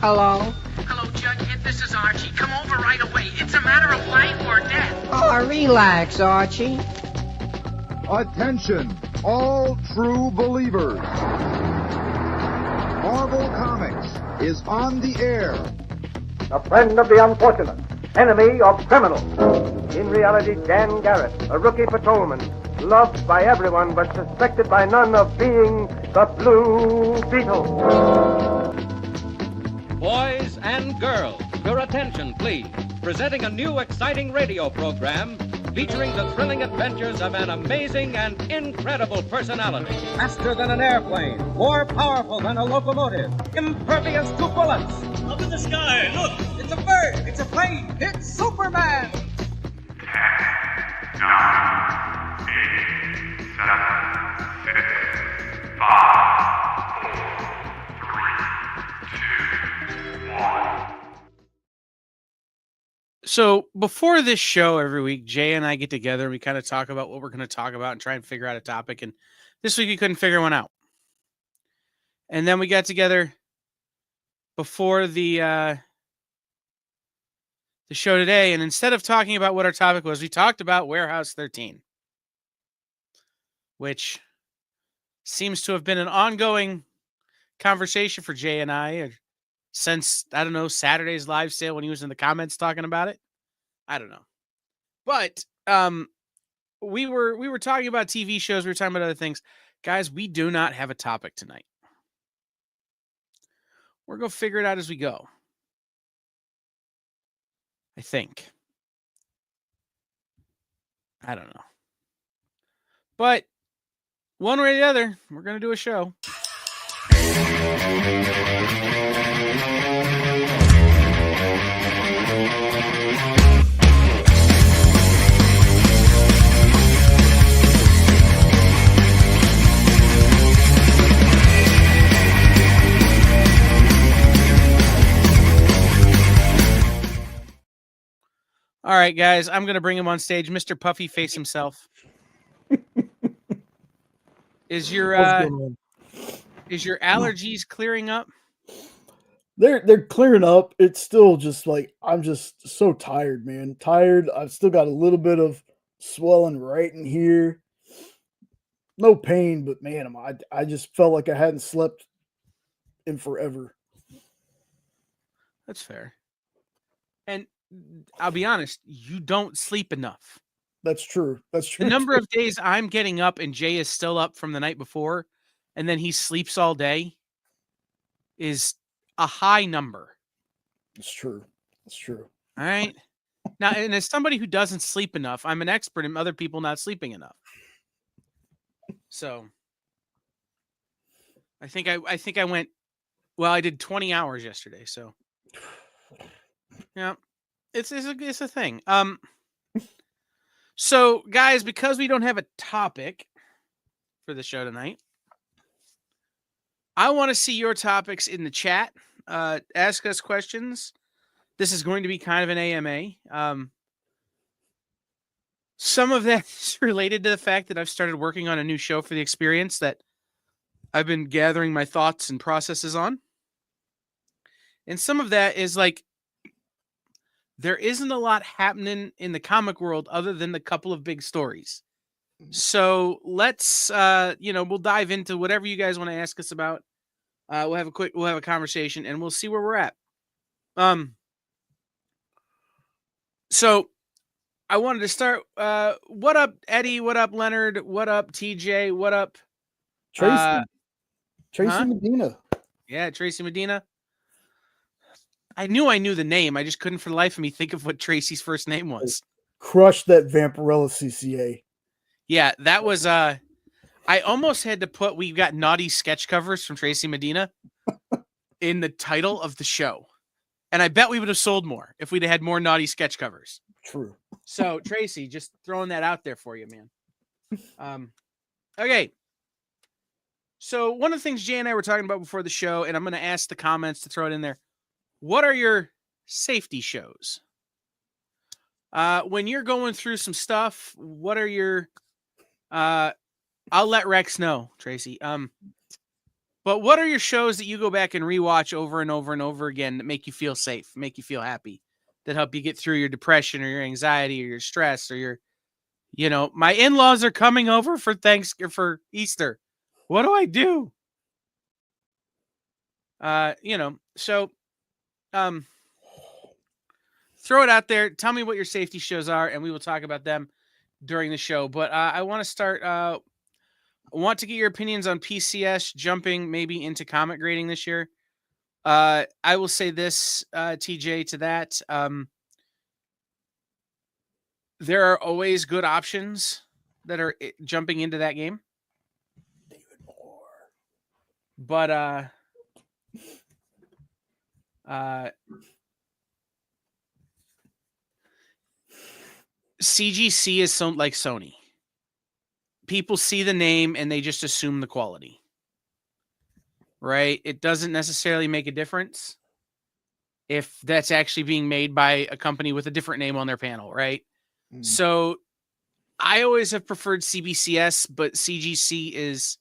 Hello? Hello, Jughead. This is Archie. Come over right away. It's a matter of life or death. Oh, relax, Archie. Attention, all true believers. Marvel Comics is on the air. A friend of the unfortunate, enemy of criminals. In reality, Dan Garrett, a rookie patrolman, loved by everyone but suspected by none of being the Blue Beetle. Boys and girls, your attention, please. Presenting a new exciting radio program featuring the thrilling adventures of an amazing and incredible personality. Faster than an airplane, more powerful than a locomotive, impervious to bullets. Up in the sky, look! It's a bird, it's a plane, it's Superman! 10, 9, 8, 7, 6, 5, 4, 3, 2, 1. So before this show every week, Jay and I get together and we kind of talk about what we're going to talk about and try and figure out a topic. And this week we couldn't figure one out. And then we got together before the show today. And instead of talking about what our topic was, we talked about Warehouse 13, which seems to have been an ongoing conversation for Jay and I since, I don't know, Saturday's live sale when he was in the comments talking about it. I don't know. But we were talking about TV shows. We were talking about other things. Guys, we do not have a topic tonight. We're going to figure it out as we go. I think. I don't know. But one way or the other, we're going to do a show. All right, guys, I'm going to bring him on stage. Mr. Puffy Face himself. Is your allergies clearing up? They're clearing up. It's still just like I'm just so tired, man. Tired. I've still got a little bit of swelling right in here. No pain, but man, I just felt like I hadn't slept in forever. That's fair. And I'll be honest, you don't sleep enough. That's true. That's true. The number of days I'm getting up and Jay is still up from the night before, and then he sleeps all day is a high number. It's true. It's true. All right. Now, and as somebody who doesn't sleep enough, I'm an expert in other people not sleeping enough. So I think I went, well, I did 20 hours yesterday. So yeah, it's a thing. So guys, because we don't have a topic for the show tonight, I want to see your topics in the chat. Ask us questions. This is going to be kind of an AMA. Some of that is related to the fact that I've started working on a new show for the experience that I've been gathering my thoughts and processes on. And some of that is like, there isn't a lot happening in the comic world other than the couple of big stories. So let's, we'll dive into whatever you guys want to ask us about. We'll have a conversation and we'll see where we're at. So I wanted to start. What up, Eddie? What up, Leonard? What up, TJ? What up, Tracy Medina? Yeah, Tracy Medina. I knew the name. I just couldn't for the life of me think of what Tracy's first name was. Crush that Vampirella CCA. Yeah, that was I almost had to put "We've got naughty sketch covers from Tracy Medina" in the title of the show. And I bet we would have sold more if we'd have had more naughty sketch covers. True. So, Tracy, just throwing that out there for you, man. Okay. So, one of the things Jay and I were talking about before the show, and I'm going to ask the comments to throw it in there. What are your safety shows? When you're going through some stuff, what are your... I'll let Rex know, Tracy. But what are your shows that you go back and rewatch over and over and over again that make you feel safe, make you feel happy, that help you get through your depression or your anxiety or your stress or your, my in-laws are coming over for for Easter. What do I do? So throw it out there. Tell me what your safety shows are, and we will talk about them during the show. But I want to start. I want to get your opinions on PCS jumping maybe into comic grading this year. I will say this, TJ, to that. There are always good options that are jumping into that game. But CGC is like Sony. People see the name and they just assume the quality. Right? It doesn't necessarily make a difference if that's actually being made by a company with a different name on their panel, right? So I always have preferred CBCS, but CGC is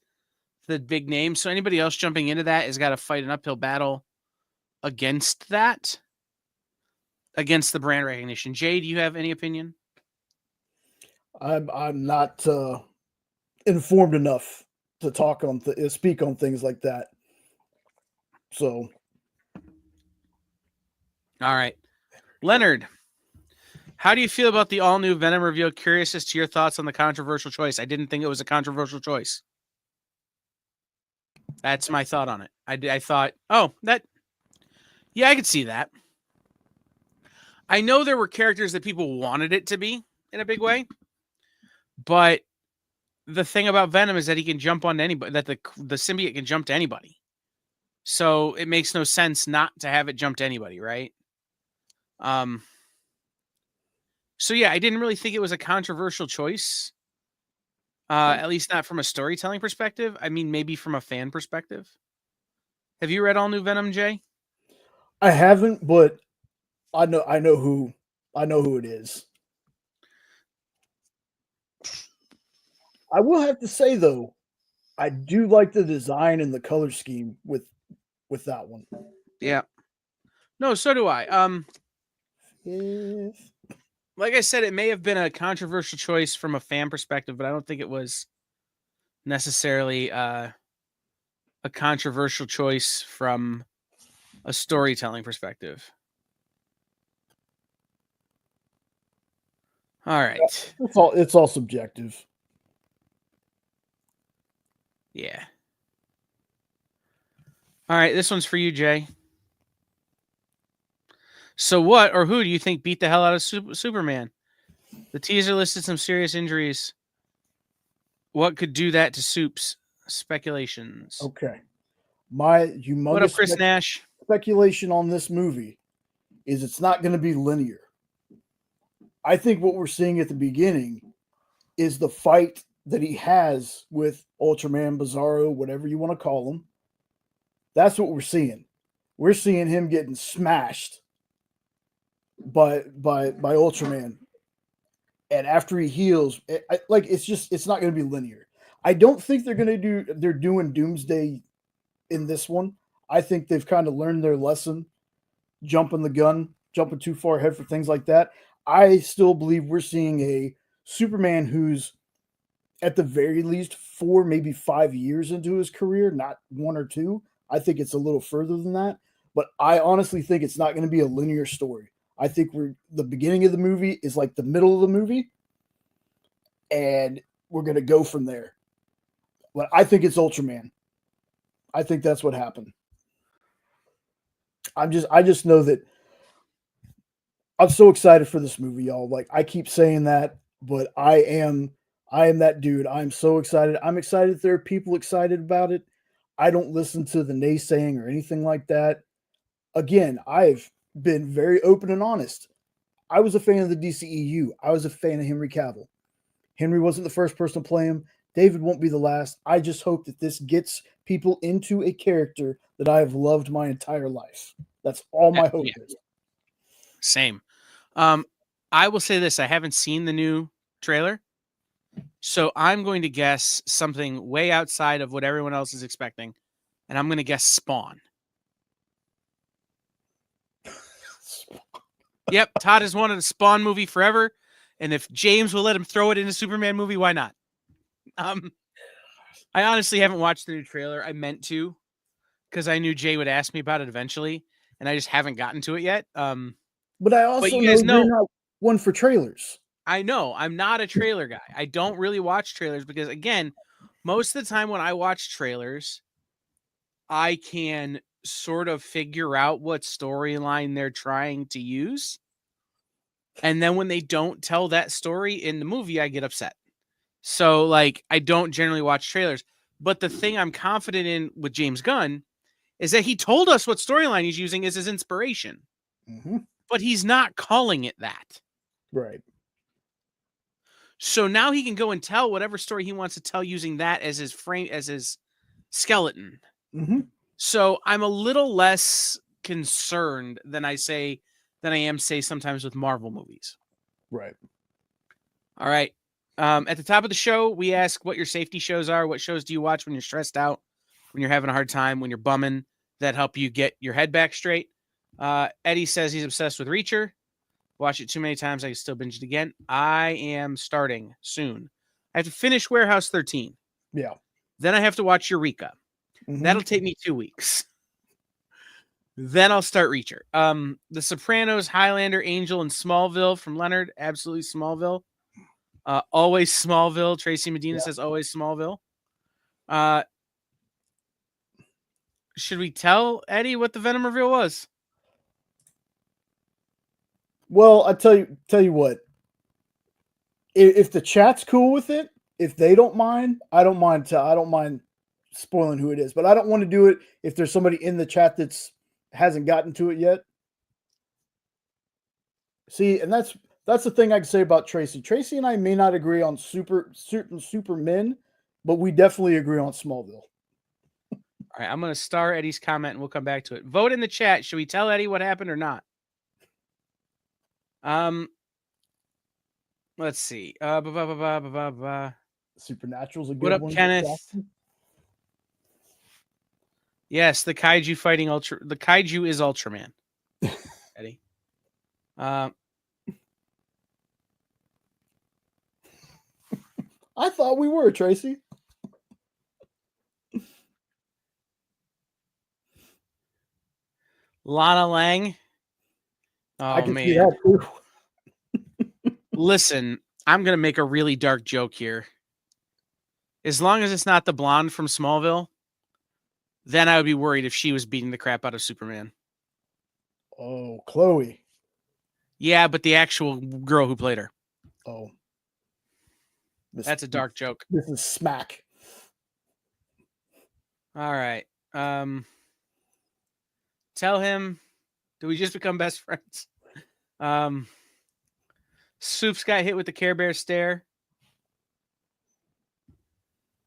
the big name. So anybody else jumping into that has got to fight an uphill battle against that, against the brand recognition. Jay, do you have any opinion? I'm not informed enough to talk on speak on things like that. So, all right, Leonard, how do you feel about the all-new Venom reveal? Curious as to your thoughts on the controversial choice. I didn't think it was a controversial choice. That's my thought on it. I thought, I could see that. I know there were characters that people wanted it to be in a big way, but the thing about Venom is that he can jump on anybody, that the symbiote can jump to anybody. So it makes no sense not to have it jump to anybody, right? So yeah, I didn't really think it was a controversial choice. At least not from a storytelling perspective. I mean, maybe from a fan perspective. Have you read all new Venom, Jay? I haven't, but I know who it is. I will have to say though, I do like the design and the color scheme with that one. Yeah. No, so do I. Yes. Like I said, it may have been a controversial choice from a fan perspective, but I don't think it was necessarily a controversial choice from a storytelling perspective. All right. It's all subjective. Yeah. All right, this one's for you, Jay. So what or who do you think beat the hell out of Superman? The teaser listed some serious injuries. What could do that to Soup's speculations? Okay. My humongous What up, Chris Nash? Speculation on this movie is it's not going to be linear. I think what we're seeing at the beginning is the fight that he has with Ultraman, Bizarro, whatever you want to call him. That's what we're seeing. We're seeing him getting smashed by Ultraman, and after he heals, it's not going to be linear. I don't think they're doing Doomsday in this one. I think they've kind of learned their lesson, jumping the gun, jumping too far ahead for things like that. I still believe we're seeing a Superman who's at the very least 4, maybe 5 years into his career, not 1 or 2. I think it's a little further than that, but I honestly think it's not going to be a linear story. I think the beginning of the movie is like the middle of the movie, and we're going to go from there. But I think it's Ultraman. I think that's what happened. I just know that I'm so excited for this movie, y'all. Like, I keep saying that, but I am that dude. I'm so excited. I'm excited that there are people excited about it. I don't listen to the naysaying or anything like that. Again, I've been very open and honest. I was a fan of the DCEU. I was a fan of Henry Cavill. Henry wasn't the first person to play him. David won't be the last. I just hope that this gets people into a character that I have loved my entire life. That's all my hope is. Same. I will say this. I haven't seen the new trailer, so I'm going to guess something way outside of what everyone else is expecting. and I'm going to guess Spawn. Yep, Todd has wanted a Spawn movie forever, and if James will let him throw it in a Superman movie, why not? I honestly haven't watched the new trailer. I meant to, because I knew Jay would ask me about it eventually, and I just haven't gotten to it yet. But I also you know guys you're not one for trailers. I know I'm not a trailer guy. I don't really watch trailers because, again, most of the time when I watch trailers, I can sort of figure out what storyline they're trying to use. And then when they don't tell that story in the movie, I get upset. So, like, I don't generally watch trailers. But the thing I'm confident in with James Gunn is that he told us what storyline he's using as his inspiration. Mm-hmm. But he's not calling it that. Right. So now he can go and tell whatever story he wants to tell using that as his frame, as his skeleton. Mm-hmm. So I'm a little less concerned than I am, say, sometimes with Marvel movies. Right. All right. At the top of the show, we ask what your safety shows are. What shows do you watch when you're stressed out, when you're having a hard time, when you're bumming, that help you get your head back straight? Eddie says he's obsessed with Reacher. Watch it too many times, I can still binge it again. I am starting soon. I have to finish Warehouse 13. Yeah. Then I have to watch Eureka. Mm-hmm. That'll take me 2 weeks. Then I'll start Reacher. The Sopranos, Highlander, Angel, and Smallville from Leonard. Absolutely Smallville. Always Smallville. Tracy Medina says always Smallville. Should we tell Eddie what the Venom reveal was? Well, I tell you what. If the chat's cool with it, if they don't mind, I don't mind spoiling who it is. But I don't want to do it if there's somebody in the chat that's hasn't gotten to it yet. See, and that's the thing I can say about Tracy. Tracy and I may not agree on certain Supermen, but we definitely agree on Smallville. All right, I'm going to star Eddie's comment and we'll come back to it. Vote in the chat. Should we tell Eddie what happened or not? Let's see. Supernatural's a good What up, one. Kenneth? Yes, the kaiju fighting the kaiju is Ultraman. Eddie. I thought we were, Tracy. Lana Lang. Oh, I can man. see that too. Listen, I'm going to make a really dark joke here. As long as it's not the blonde from Smallville, then I would be worried if she was beating the crap out of Superman. Oh, Chloe. Yeah, but the actual girl who played her. Oh. That's a dark joke. This is smack. All right. Tell him, do we just become best friends? Soups got hit with the Care Bear stare.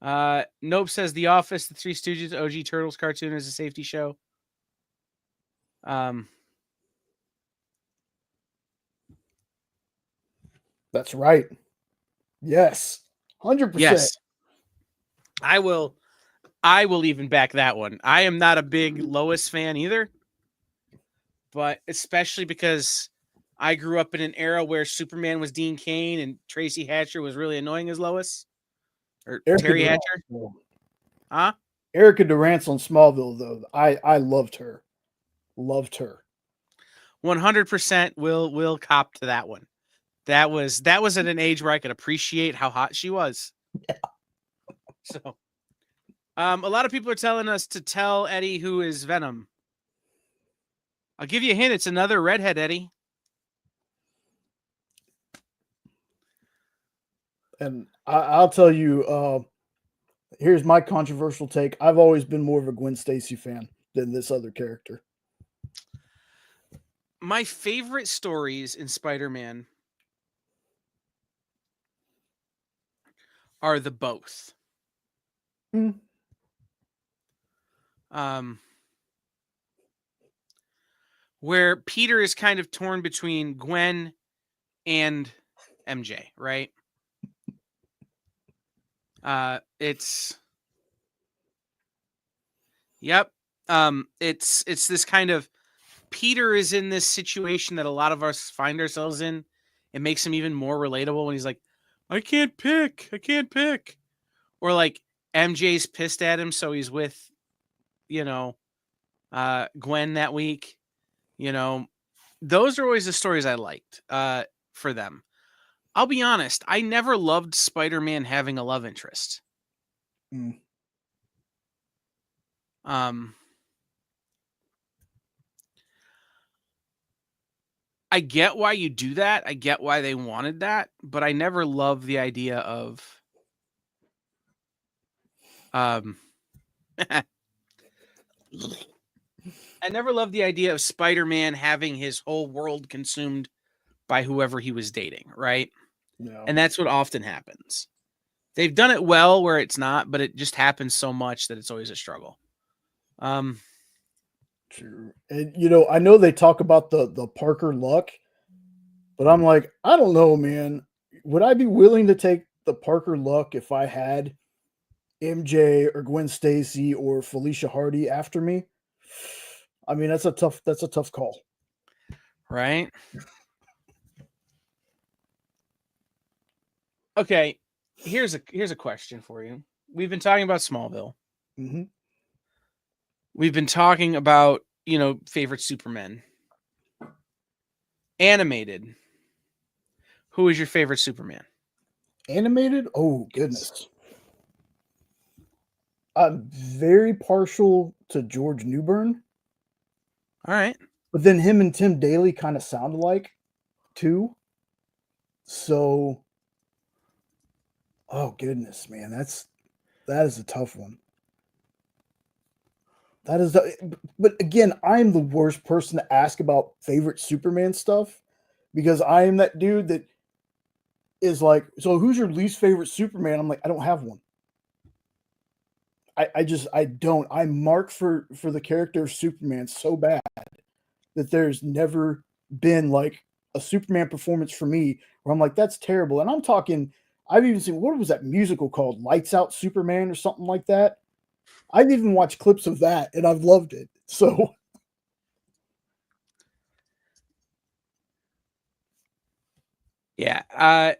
Nope says The Office, The Three Stooges, OG Turtles cartoon is a safety show. That's right. Yes. 100%. Yes. I will even back that one. I am not a big Lois fan either, but especially because I grew up in an era where Superman was Dean Cain and Tracy Hatcher was really annoying as Lois. Or Erica Terry Durant, Hatcher. though. Huh? Erica Durant's on Smallville, though. I loved her. Loved her. 100% will cop to that one. That was at an age where I could appreciate how hot she was. Yeah. So, a lot of people are telling us to tell Eddie who is Venom. I'll give you a hint. It's another redhead, Eddie. And I'll tell you, here's my controversial take. I've always been more of a Gwen Stacy fan than this other character. My favorite stories in Spider-Man are the both. Where Peter is kind of torn between Gwen and MJ, right? Yep. It's this kind of Peter is in this situation that a lot of us find ourselves in. It makes him even more relatable when he's like, I can't pick. Or like MJ's pissed at him, so he's with, Gwen that week. Those are always the stories I liked for them. I'll be honest, I never loved Spider-Man having a love interest. Mm. I get why you do that. I get why they wanted that, but I never loved the idea of I never loved the idea of Spider-Man having his whole world consumed by whoever he was dating, right? No. And that's what often happens. They've done it well where it's not, but it just happens so much that it's always a struggle. True. And I know they talk about the Parker luck, but I'm like, I don't know, man. Would I be willing to take the Parker luck if I had MJ or Gwen Stacy or Felicia Hardy after me? I mean, that's a tough call. Right? Okay, here's a question for you. We've been talking about Smallville. Mm-hmm. We've been talking about, favorite Superman. Animated. Who is your favorite Superman? Animated? Oh, goodness. I'm very partial to George Newbern. All right. But then him and Tim Daly kind of sound alike, too. So, oh, goodness, man. That is a tough one. But again, I'm the worst person to ask about favorite Superman stuff because I am that dude that is like, so who's your least favorite Superman? I'm like, I don't have one. I don't. I'm marked for the character of Superman so bad that there's never been like a Superman performance for me where I'm like, that's terrible. And I'm talking, I've even seen, what was that musical called? Lights Out Superman or something like that. I've even watched clips of that and I've loved it. So yeah, a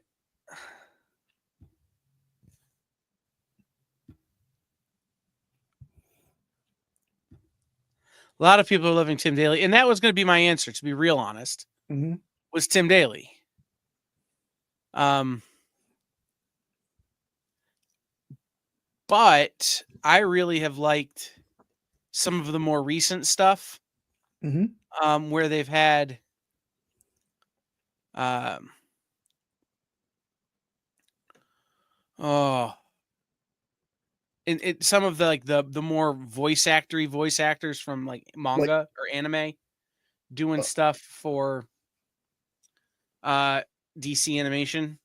lot of people are loving Tim Daly, and that was going to be my answer, to be real honest. mm-hmm. Was Tim Daly. But I really have liked some of the more recent stuff, where they've had some of the more voice actors from like manga or anime doing stuff for DC animation.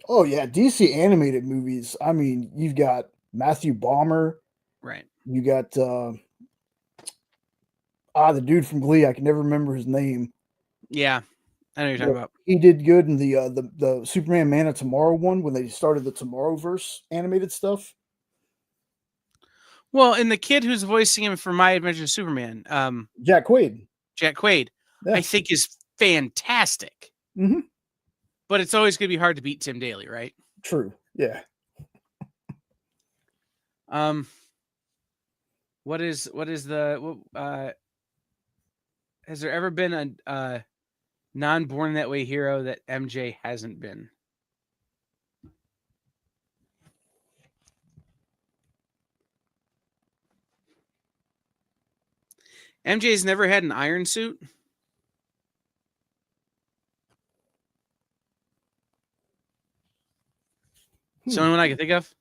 Oh yeah, DC animated movies. I mean, you've got Matthew Balmer, right? You got the dude from Glee. I can never remember his name. Yeah, I know what you're talking about. He did good in the Superman Man of Tomorrow one when they started the Tomorrowverse animated stuff. Well, and the kid who's voicing him for My Adventures Superman, Jack Quaid. Yeah. I think is fantastic. Mm-hmm. But it's always going to be hard to beat Tim Daly, right? True. Yeah. What is the has there ever been a non-born that way hero that MJ hasn't been? MJ's never had an iron suit. It's the only one I can think of.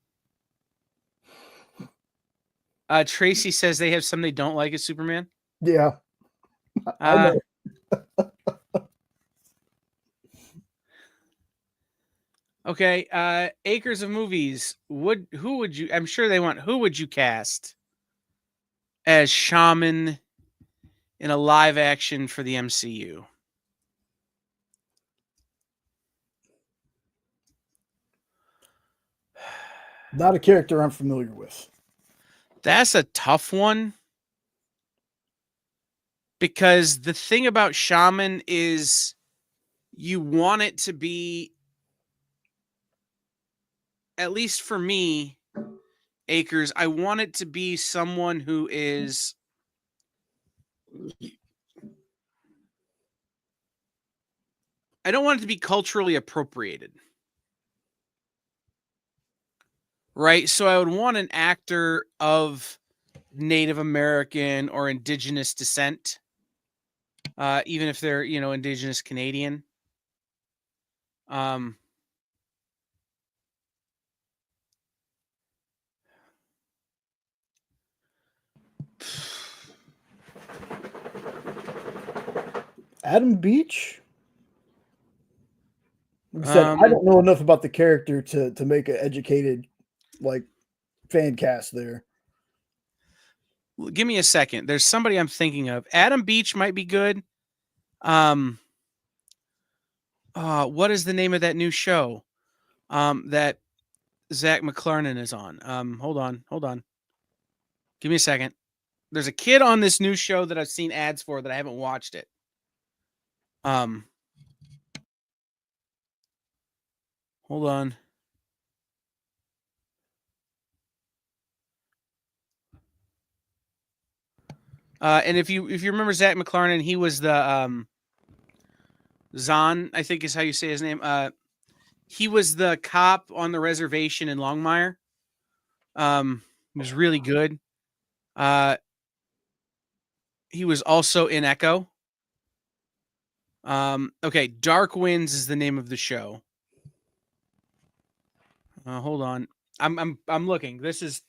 Tracy says they have some they don't like as Superman. Yeah. I know. Okay. Acres of Movies. Who would you? I'm sure they want. Who would you cast as Shaman in a live action for the MCU? Not a character I'm familiar with. That's a tough one. because the thing about Shaman is you want it to be, at least for me, Akers, I want it to be someone who is I don't want it to be culturally appropriated. Right? So I would want an actor of Native American or indigenous descent, even if they're, indigenous Canadian. Um, Adam Beach. Like I said, I don't know enough about the character to make an educated fan cast there. Give me a second. There's somebody I'm thinking of. Adam Beach might be good. What is the name of that new show? That Zach McClarnon is on. Hold on. Give me a second. There's a kid on this new show that I've seen ads for that I haven't watched it. Hold on. And if you remember Zach McClarnon, he was the Zahn, I think is how you say his name. He was the cop on the reservation in Longmire. He was really good. He was also in Echo. Okay, Dark Winds is the name of the show. Hold on. I'm looking. This is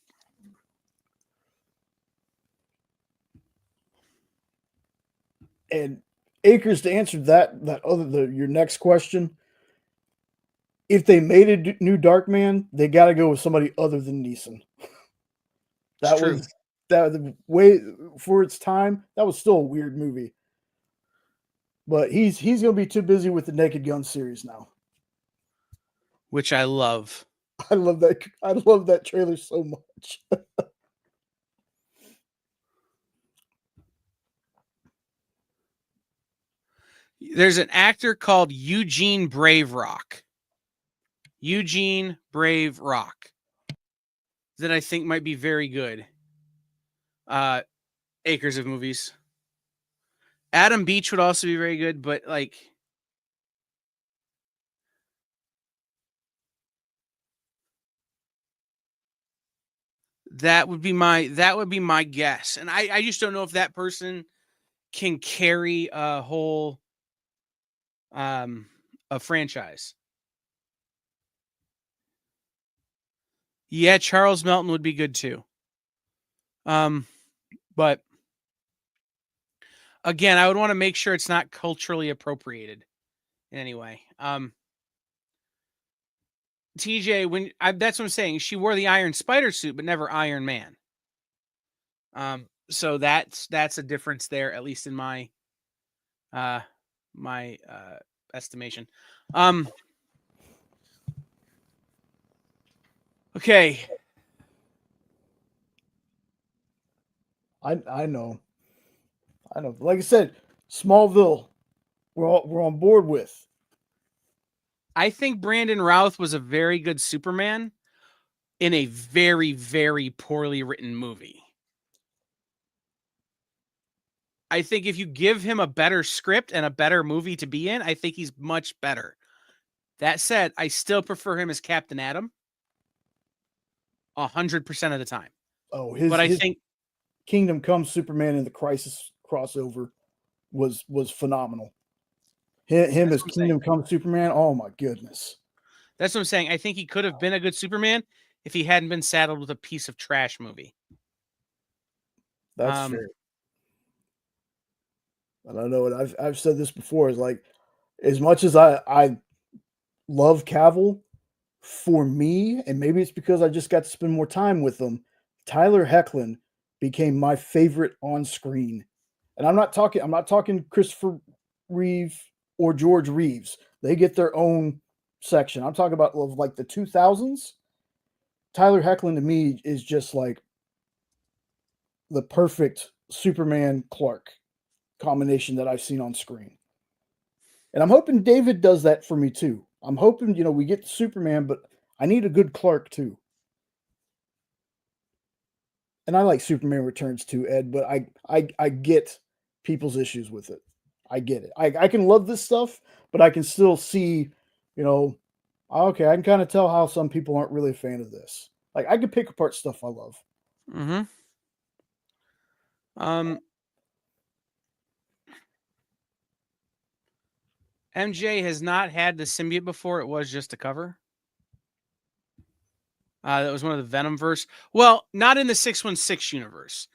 And Akers, to answer your next question, if they made a new Darkman, they got to go with somebody other than Neeson. That way for its time. That was still a weird movie, but he's going to be too busy with the Naked Gun series now, which I love. I love that trailer so much. There's an actor called Eugene Brave Rock. Eugene Brave Rock. That I think might be very good. Acres of movies. Adam Beach would also be very good, but that would be my guess. And I just don't know if that person can carry a whole a franchise. Yeah, Charles Melton would be good too. But again, I would want to make sure it's not culturally appropriated in any way. TJ, that's what I'm saying. She wore the Iron Spider suit, but never Iron Man. So that's a difference there, at least in my estimation. Okay. I know. Like I said, Smallville, we're on board with. I think Brandon Routh was a very good Superman in a very, very poorly written movie. I think if you give him a better script and a better movie to be in, I think he's much better. That said, I still prefer him as Captain Atom 100% of the time. But I think Kingdom Come Superman and the Crisis crossover was phenomenal. Him as Kingdom Come Superman, oh my goodness. That's what I'm saying. I think he could have been a good Superman if he hadn't been saddled with a piece of trash movie. That's fair. And I know it. I've said this before. Is like, as much as I love Cavill, for me, and maybe it's because I just got to spend more time with him, Tyler Hoechlin became my favorite on screen. And I'm not talking Christopher Reeve or George Reeves. They get their own section. I'm talking about like the 2000s. Tyler Hoechlin to me is just like the perfect Superman Clark. combination that I've seen on screen. And I'm hoping David does that for me too. I'm hoping, we get Superman, but I need a good Clark too. And I like Superman Returns too, Ed, but I get people's issues with it. I get it. I can love this stuff, but I can still see, okay, I can kind of tell how some people aren't really a fan of this. Like I can pick apart stuff I love. Mm-hmm. MJ has not had the symbiote before. It was just a cover. That was one of the Venomverse. Well, not in the 616 universe.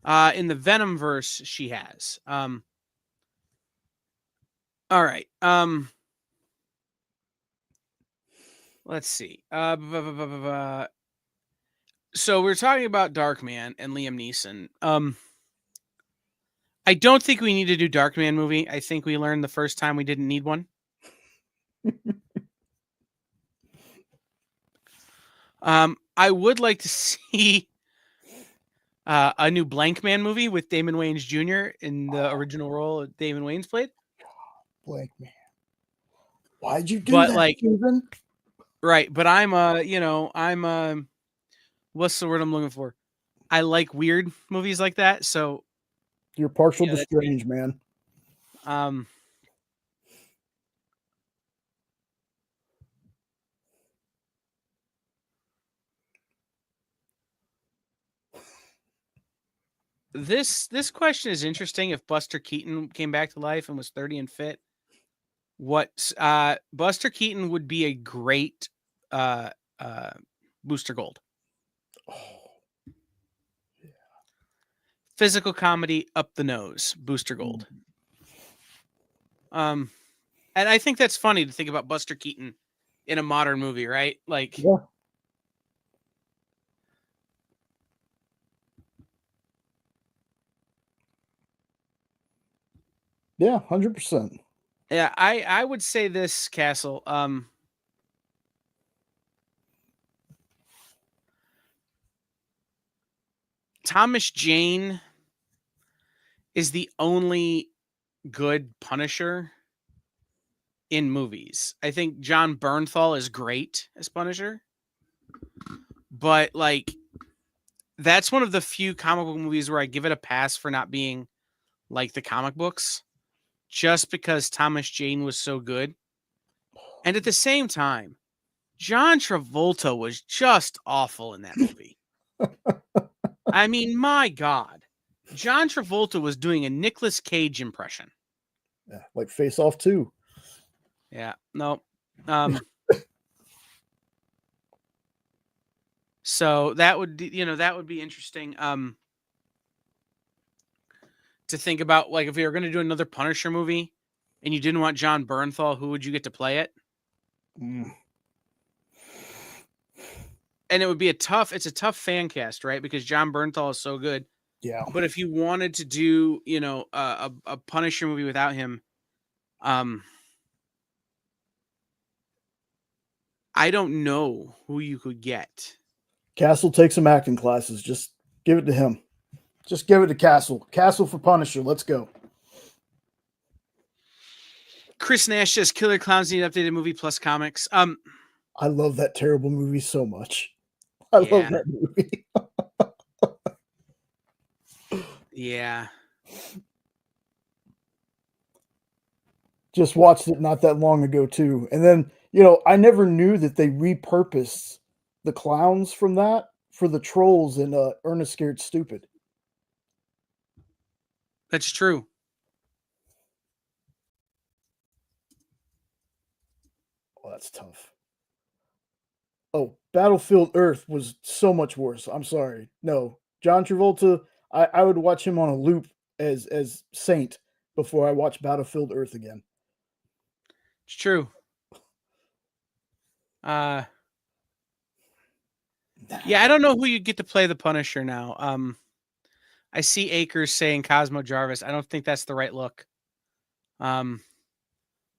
In the Venomverse, she has. All right. Let's see. So we're talking about Darkman and Liam Neeson. I don't think we need to do Darkman movie. I think we learned the first time we didn't need one. I would like to see a new Blank Man movie with Damon Wayans Jr. in the original role that Damon Wayans played. Blank Man. Why'd you do But that, like, Steven? Right, but I'm what's the word I'm looking for? I like weird movies like that, so You're partial to strange, man. This question is interesting. If Buster Keaton came back to life and was 30 and fit, Buster Keaton would be a great Booster Gold. Oh, yeah. Physical comedy up the nose, Booster Gold. And I think that's funny to think about Buster Keaton in a modern movie, right? Like, yeah. Yeah, 100%. Yeah, I would say this, Castle. Thomas Jane is the only good Punisher in movies. I think John Bernthal is great as Punisher, but like that's one of the few comic book movies where I give it a pass for not being like the comic books, just because Thomas Jane was so good. And at the same time, John Travolta was just awful in that movie. I mean, my God. John Travolta was doing a Nicolas Cage impression. Yeah, like Face Off 2. Yeah, no. So that would be interesting to think about. Like, if you were going to do another Punisher movie and you didn't want John Bernthal, who would you get to play it? And it would be it's a tough fan cast, right? Because John Bernthal is so good. Yeah. But if you wanted to do, a Punisher movie without him, I don't know who you could get. Castle, take some acting classes. Just give it to him. Just give it to Castle. Castle for Punisher. Let's go. Chris Nash says Killer Clowns need updated movie plus comics. I love that terrible movie so much. I love that movie. Yeah. Just watched it not that long ago too. And then, I never knew that they repurposed the clowns from that for the trolls in Ernest Scared Stupid. That's true. Oh, that's tough. Oh, Battlefield Earth was so much worse. I'm sorry. No, John Travolta, I would watch him on a loop as Saint before I watch Battlefield Earth again. It's true. Yeah, I don't know who you get to play the Punisher now. I see Akers saying Cosmo Jarvis. I don't think that's the right look. But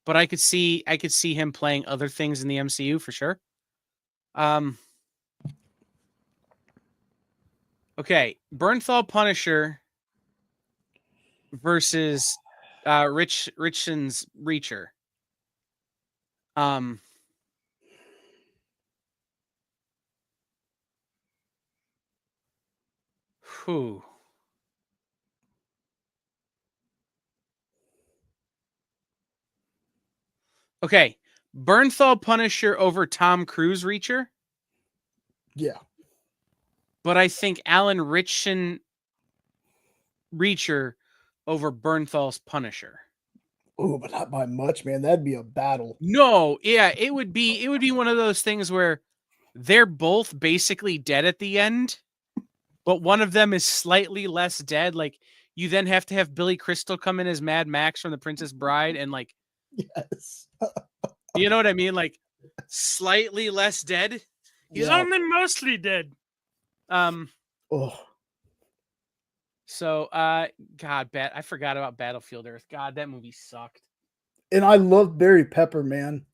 I could see him playing other things in the MCU for sure. Okay, Bernthal Punisher versus Richenson's Reacher. Whew. Okay. Bernthal Punisher over Tom Cruise Reacher. Yeah. But I think Alan Ritchson Reacher over Bernthal's Punisher. Oh, but not by much, man. That'd be a battle. No, yeah, it would be one of those things where they're both basically dead at the end, but one of them is slightly less dead. Like you then have to have Billy Crystal come in as Mad Max from The Princess Bride and like Yes. you know what I mean? Like slightly less dead. He's only mostly dead. Oh. So God, I forgot about Battlefield Earth. God, that movie sucked. And I love Barry Pepper, man.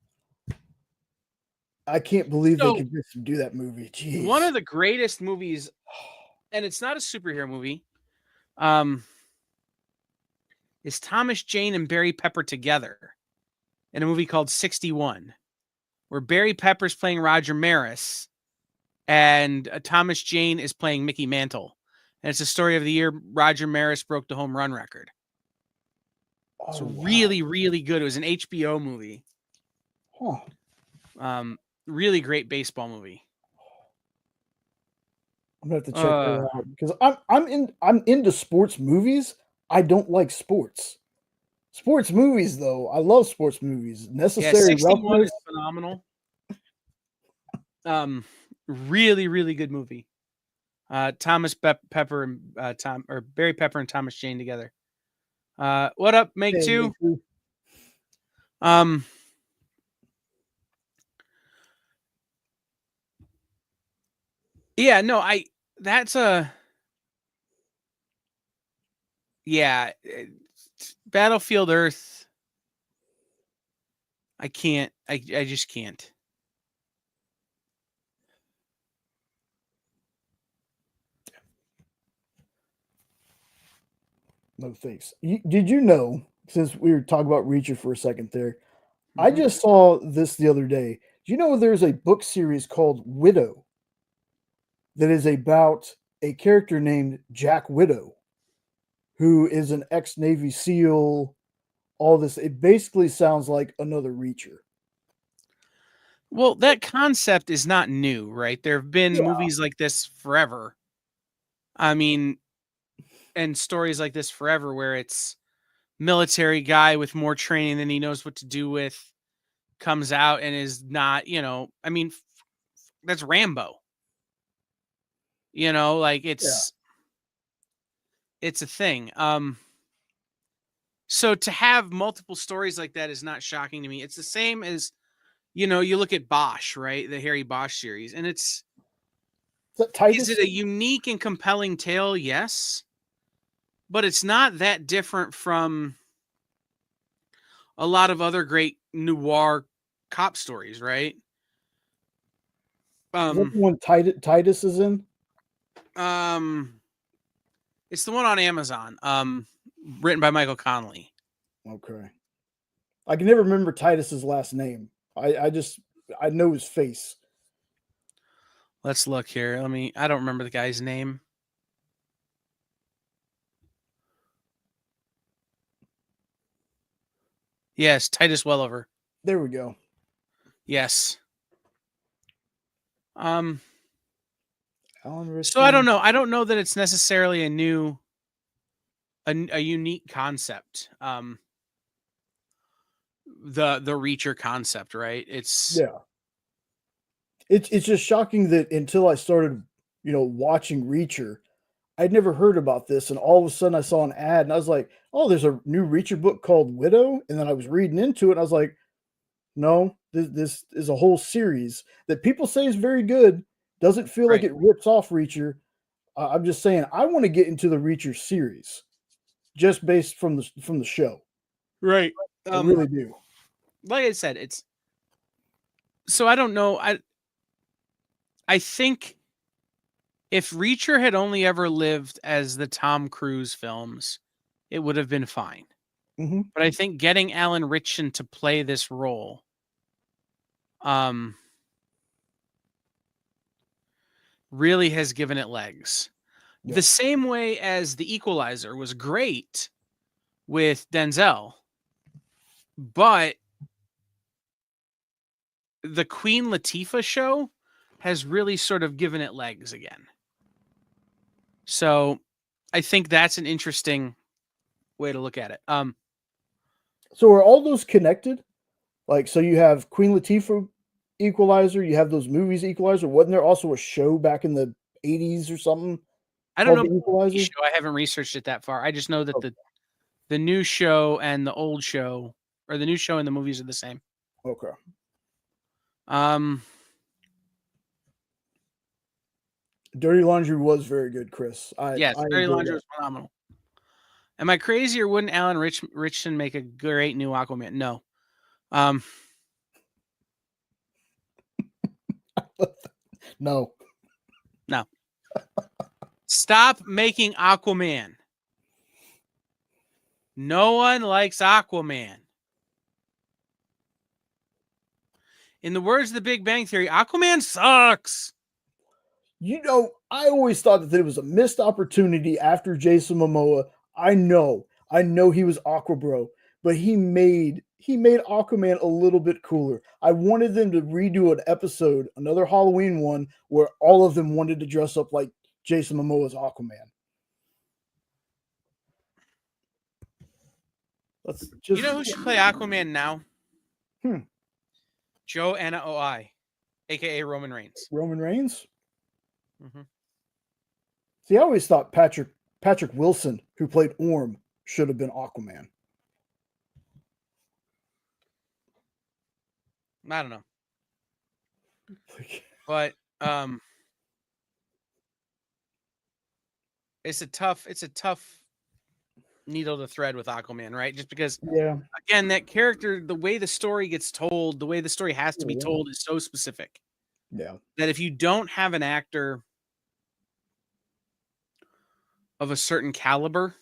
I can't believe So, they could just do that movie. Jeez. One of the greatest movies, and it's not a superhero movie, is Thomas Jane and Barry Pepper together in a movie called 61, where Barry Pepper's playing Roger Maris and Thomas Jane is playing Mickey Mantle. And it's the story of the year Roger Maris broke the home run record. It's really, really good. It was an HBO movie. Huh. Really great baseball movie. I'm gonna have to check that out because I'm into sports movies. I don't like sports. Sports movies, though. I love sports movies. Necessary 61 Roughness. is phenomenal. Really, really good movie. Thomas Pepper and Barry Pepper and Thomas Jane together. What up, Make Two? Yeah, no, Battlefield Earth. I can't. I just can't. No thanks. Did you know, since we were talking about Reacher for a second there, Mm-hmm. I just saw this the other day. Do you know there's a book series called Widow that is about a character named Jack Widow, who is an ex-Navy SEAL, all this. It basically sounds like another Reacher. Well, that concept is not new, right? There have been movies like this forever. I mean, and stories like this forever where it's military guy with more training than he knows what to do with comes out and is not, I mean, that's Rambo. Like it's a thing. So to have multiple stories like that is not shocking to me. It's the same as, you look at Bosch, right? The Harry Bosch series, and is it a unique and compelling tale? Yes. But it's not that different from a lot of other great noir cop stories, right? What one Titus is in? It's the one on Amazon, written by Michael Connelly. Okay. I can never remember Titus's last name. I know his face. Let's look here. I don't remember the guy's name. Yes, Titus Welliver. There we go. Yes. Alan So I don't know. I don't know that it's necessarily a unique concept. The Reacher concept, right? It's just shocking that until I started, watching Reacher, I'd never heard about this, and all of a sudden I saw an ad, and I was like, "Oh, there's a new Reacher book called Widow," and then I was reading into it, and I was like, "No, this is a whole series that people say is very good. Doesn't feel like it rips off Reacher." I'm just saying, I want to get into the Reacher series, just based from the show. Right. I really do. Like I said, it's so I don't know. I think if Reacher had only ever lived as the Tom Cruise films, it would have been fine. Mhm. But I think getting Alan Ritchson to play this role, really has given it legs. Yeah. The same way as The Equalizer was great with Denzel, but the Queen Latifah show has really sort of given it legs again. So I think that's an interesting way to look at it. So are all those connected? Like, so you have Queen Latifah Equalizer, you have those movies Equalizer. Wasn't there also a show back in the 80s or something I don't called know The about the Equalizer? show. I haven't researched it that far. I just know that Okay. the new show and the old show, or the new show and the movies, are the same. Okay. Dirty Laundry was very good, Chris. Yes, I Dirty enjoyed Laundry that. was phenomenal. Am I crazy, or wouldn't Alan Ritchson make a great new Aquaman? No. No. No. Stop making Aquaman. No one likes Aquaman. In the words of the Big Bang Theory, Aquaman sucks. You know, I always thought that it was a missed opportunity after Jason Momoa. I know he was Aquabro, but he made Aquaman a little bit cooler. I wanted them to redo an episode, another Halloween one, where all of them wanted to dress up like Jason Momoa's Aquaman. Let's just, You know who should play Aquaman now? Hmm. Joe Anna Oi, aka Roman Reigns. Roman Reigns? Mhm. See, I always thought Patrick Wilson, who played Orm, should have been Aquaman. I don't know. But it's a tough needle to thread with Aquaman, right? Just because, Yeah. again, that character, the way the story gets told, the way the story has to be told is so specific Yeah. that if you don't have an actor of a certain caliber,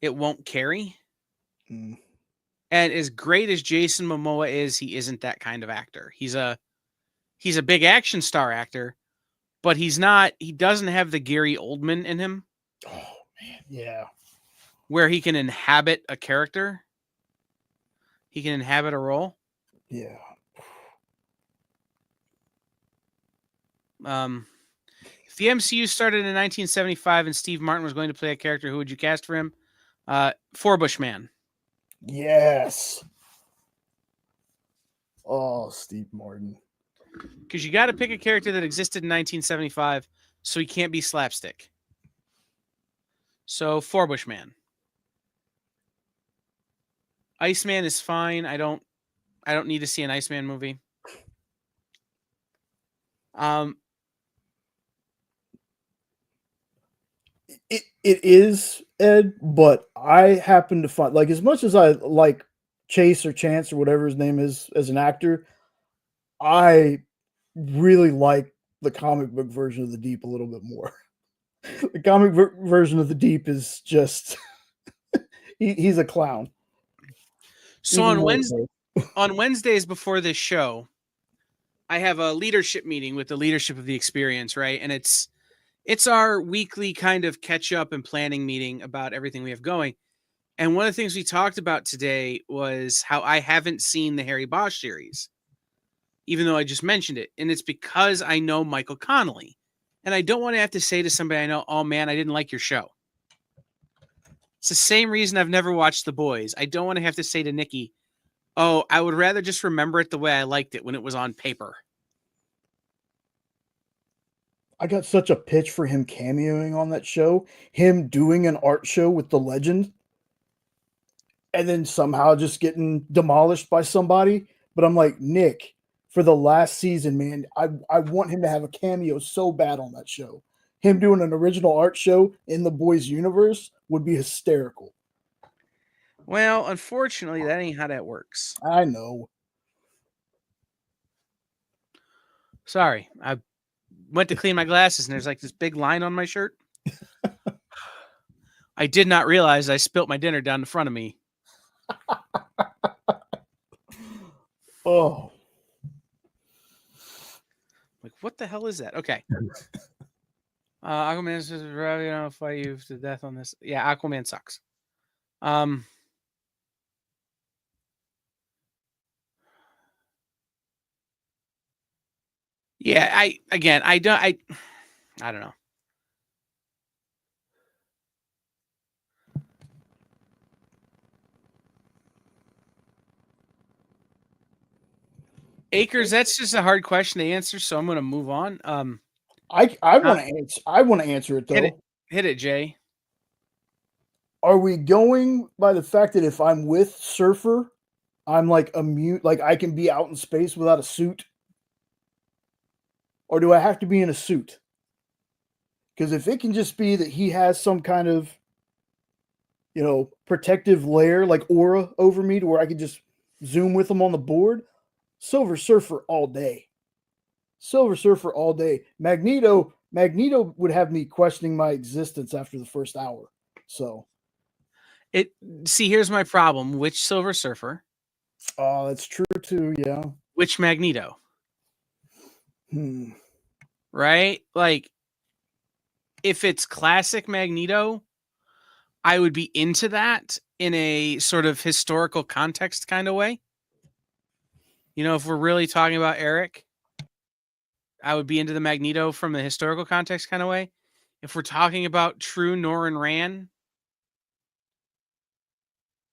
it won't carry. Mm. And as great as Jason Momoa is, he isn't that kind of actor. He's a big action star actor, but he doesn't have the Gary Oldman in him. Oh man, yeah. Where he can inhabit a character. He can inhabit a role. Yeah. If the MCU started in 1975 and Steve Martin was going to play a character, who would you cast for him? Forbush Man. Yes. Oh, Steve Martin. Because you got to pick a character that existed in 1975, so he can't be slapstick. So Forbush Man. Iceman is fine. I don't need to see an Iceman movie. It is, Ed, but I happen to find, like, as much as I like Chase or Chance or whatever his name is as an actor, I really like the comic book version of the Deep a little bit more. The comic version of the Deep is just he's a clown. So on Wednesdays before this show, I have a leadership meeting with the leadership of the experience, right? And it's our weekly kind of catch up and planning meeting about everything we have going. And one of the things we talked about today was how I haven't seen the Harry Bosch series, even though I just mentioned it. And it's because I know Michael Connelly. And I don't want to have to say to somebody I know, oh man, I didn't like your show. It's the same reason I've never watched The Boys. I don't want to have to say to Nikki, oh, I would rather just remember it the way I liked it when it was on paper. I got such a pitch for him cameoing on that show, him doing an art show with the legend, and then somehow just getting demolished by somebody. But I'm like, Nick, for the last season, man, I want him to have a cameo so bad on that show. Him doing an original art show in the Boys universe would be hysterical. Well, unfortunately, that ain't how that works. I know. Sorry. I went to clean my glasses and there's like this big line on my shirt. I did not realize I spilt my dinner down in front of me. Oh, Like, what the hell is that? Okay. Aquaman says, I'll fight you to death on this. Yeah, Aquaman sucks. Yeah, I don't know. Acres, that's just a hard question to answer, so I'm going to move on. I want to answer. I want to answer it though. Hit it, Jay. Are we going by the fact that if I'm with Surfer, I'm like immune, like I can be out in space without a suit? Or do I have to be in a suit? Because if it can just be that he has some kind of, protective layer, like aura over me to where I can just zoom with him on the board, Silver Surfer all day. Silver Surfer all day. Magneto would have me questioning my existence after the first hour. So here's my problem. Which Silver Surfer? Oh, that's true too, yeah. Which Magneto? Hmm. Right? Like, if it's classic Magneto, I would be into that in a sort of historical context kind of way. If we're really talking about Eric, I would be into the Magneto from the historical context kind of way. If we're talking about true Norrin Ran,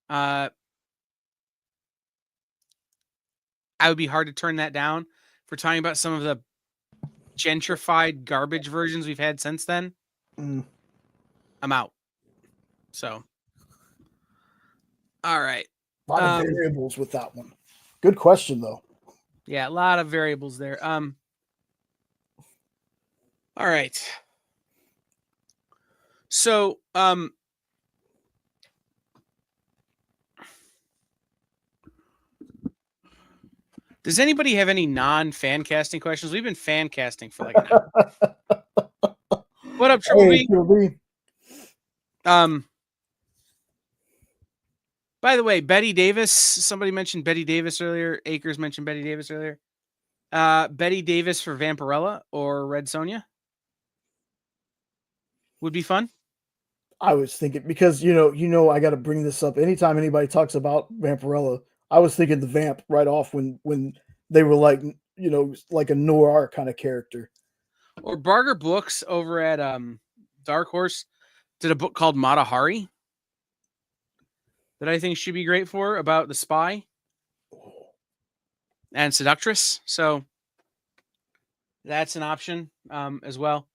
I would be hard to turn that down. If we're talking about some of the gentrified garbage versions we've had since then, I'm out. So, all right. A lot of variables with that one. Good question, though. Yeah, a lot of variables there. All right. So, does anybody have any non-fan casting questions? We've been fan casting for like an hour. What up, Triple B? B? By the way, Betty Davis. Somebody mentioned Betty Davis earlier. Akers mentioned Betty Davis earlier. Betty Davis for Vampirella or Red Sonja would be fun. I was thinking because I got to bring this up anytime anybody talks about Vampirella. I was thinking the Vamp right off when they were like like a noir kind of character. Or Barger Books over at Dark Horse did a book called Mata Hari that I think should be great for about the spy and seductress. So that's an option as well.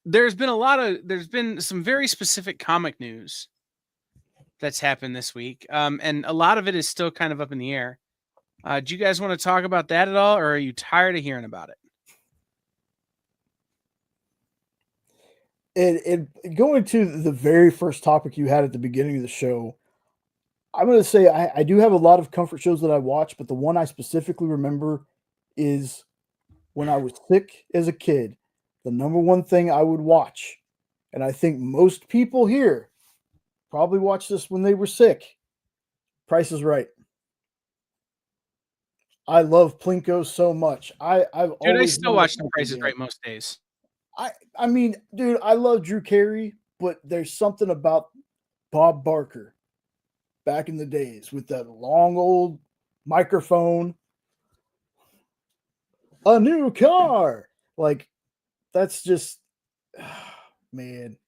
There's been some very specific comic news that's happened this week. And a lot of it is still kind of up in the air. Do you guys want to talk about that at all, or are you tired of hearing about it? Going to the very first topic you had at the beginning of the show, I'm going to say I do have a lot of comfort shows that I watch, but the one I specifically remember is when I was sick as a kid, the number one thing I would watch, and I think most people here probably watched this when they were sick, Price is Right. I love Plinko so much. I still watch The Price is Right most days. I mean, dude, I love Drew Carey, but there's something about Bob Barker back in the days with that long old microphone. A new car. Like, that's just, man.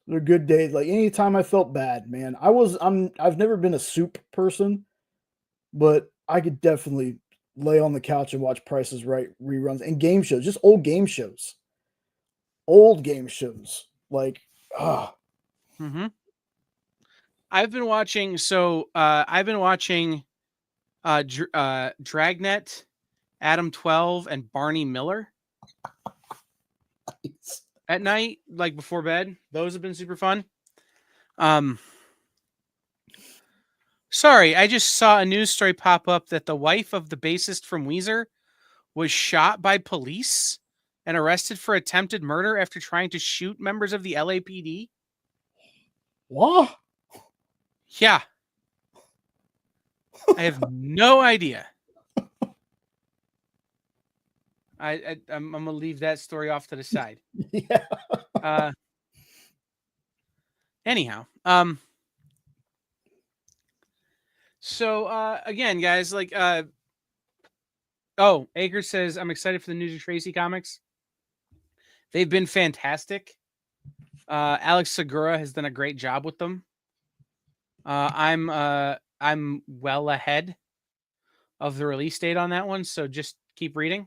They're good days. Like, anytime I felt bad, man. I've never been a soup person, but I could definitely lay on the couch and watch Price is Right reruns and game shows, just old game shows. Old game shows. Like, I've been watching Dragnet, Adam 12, and Barney Miller at night, like before bed. Those have been super fun. Sorry, I just saw a news story pop up that the wife of the bassist from Weezer was shot by police and arrested for attempted murder after trying to shoot members of the LAPD? What? Yeah. I have no idea. I'm gonna leave that story off to the side. Yeah. Anyhow, so again, guys, like oh, Aker says I'm excited for the News of Tracy comics. They've been fantastic. Alex Segura has done a great job with them. I'm well ahead of the release date on that one, so just keep reading.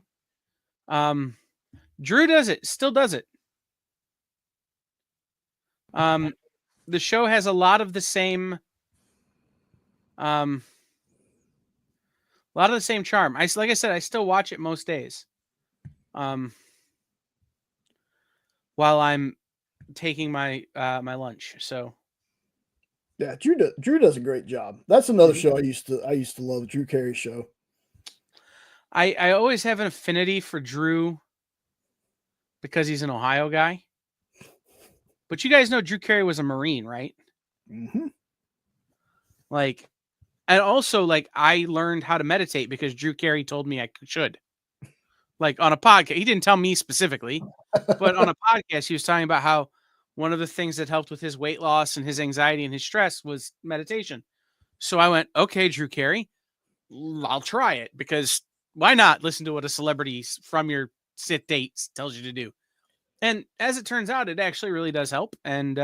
Drew does it, still does it. The show has a lot of the same charm. Like I said, I still watch it most days. While I'm taking my my lunch. So yeah, Drew does a great job. That's another show I used to love, Drew Carey's show. I always have an affinity for Drew because he's an Ohio guy. But you guys know Drew Carey was a Marine, right? Mm-hmm. Like, and also, like, I learned how to meditate because Drew Carey told me I should. Like, on a podcast. He didn't tell me specifically, but on a podcast, he was talking about how one of the things that helped with his weight loss and his anxiety and his stress was meditation. So I went, okay, Drew Carey, I'll try it, because why not listen to what a celebrity from your sit dates tells you to do? And as it turns out, it actually really does help. And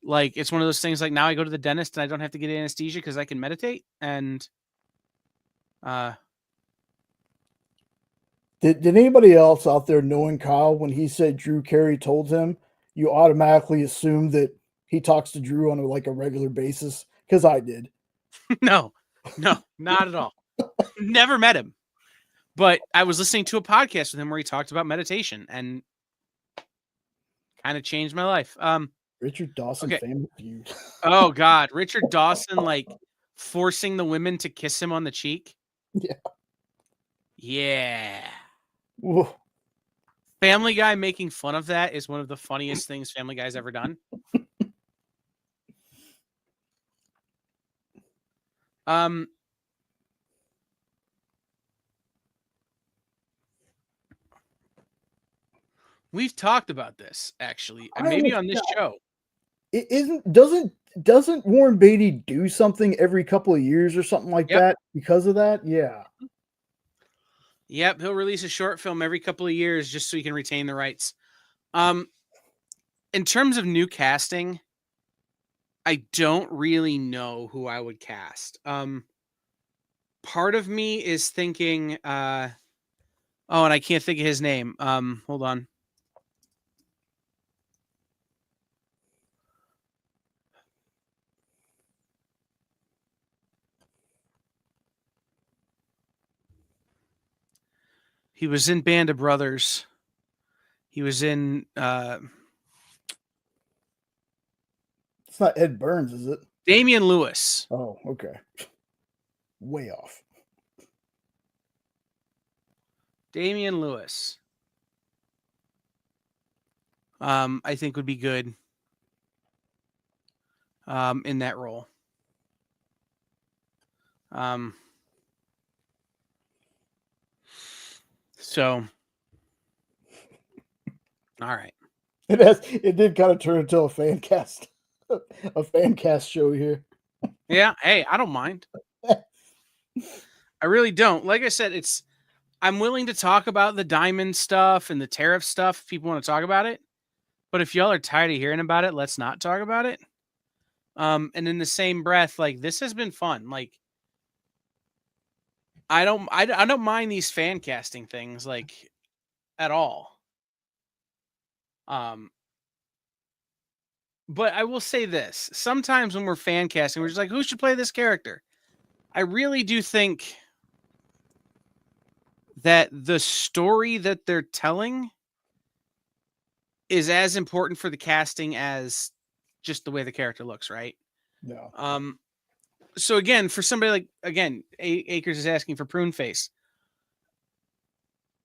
like, it's one of those things, like, now I go to the dentist and I don't have to get anesthesia because I can meditate. And Did anybody else out there, knowing Kyle, when he said Drew Carey told him, you automatically assume that he talks to Drew on a regular basis? Because I did. No, not at all. Never met him. But I was listening to a podcast with him where he talked about meditation and kind of changed my life. Richard Dawson, okay. Family Feud. Oh God, Richard Dawson, like, forcing the women to kiss him on the cheek. Yeah. Yeah. Whoa. Family Guy making fun of that is one of the funniest things Family Guy's ever done. We've talked about this actually, and maybe on this show. It doesn't Warren Beatty do something every couple of years or something like that because of that? Yeah. Yep, he'll release a short film every couple of years just so he can retain the rights. In terms of new casting, I don't really know who I would cast. Part of me is thinking, and I can't think of his name. Hold on. He was in Band of Brothers. He was in it's not Ed Burns, is it? Damian Lewis. Oh, okay. Way off. Damian Lewis. I think would be good in that role. So, all right. It did kind of turn into a fan cast show here. Yeah, hey, I don't mind. I really don't. Like I said, I'm willing to talk about the diamond stuff and the tariff stuff if people want to talk about it. But if y'all are tired of hearing about it, let's not talk about it. And in the same breath, like, this has been fun. Like, I don't mind these fan casting things, like, at all. But I will say this. Sometimes when we're fan casting, we're just like, who should play this character? I really do think that the story that they're telling is as important for the casting as just the way the character looks, right? No. So again, for somebody like, again, Akers is asking for Prune Face.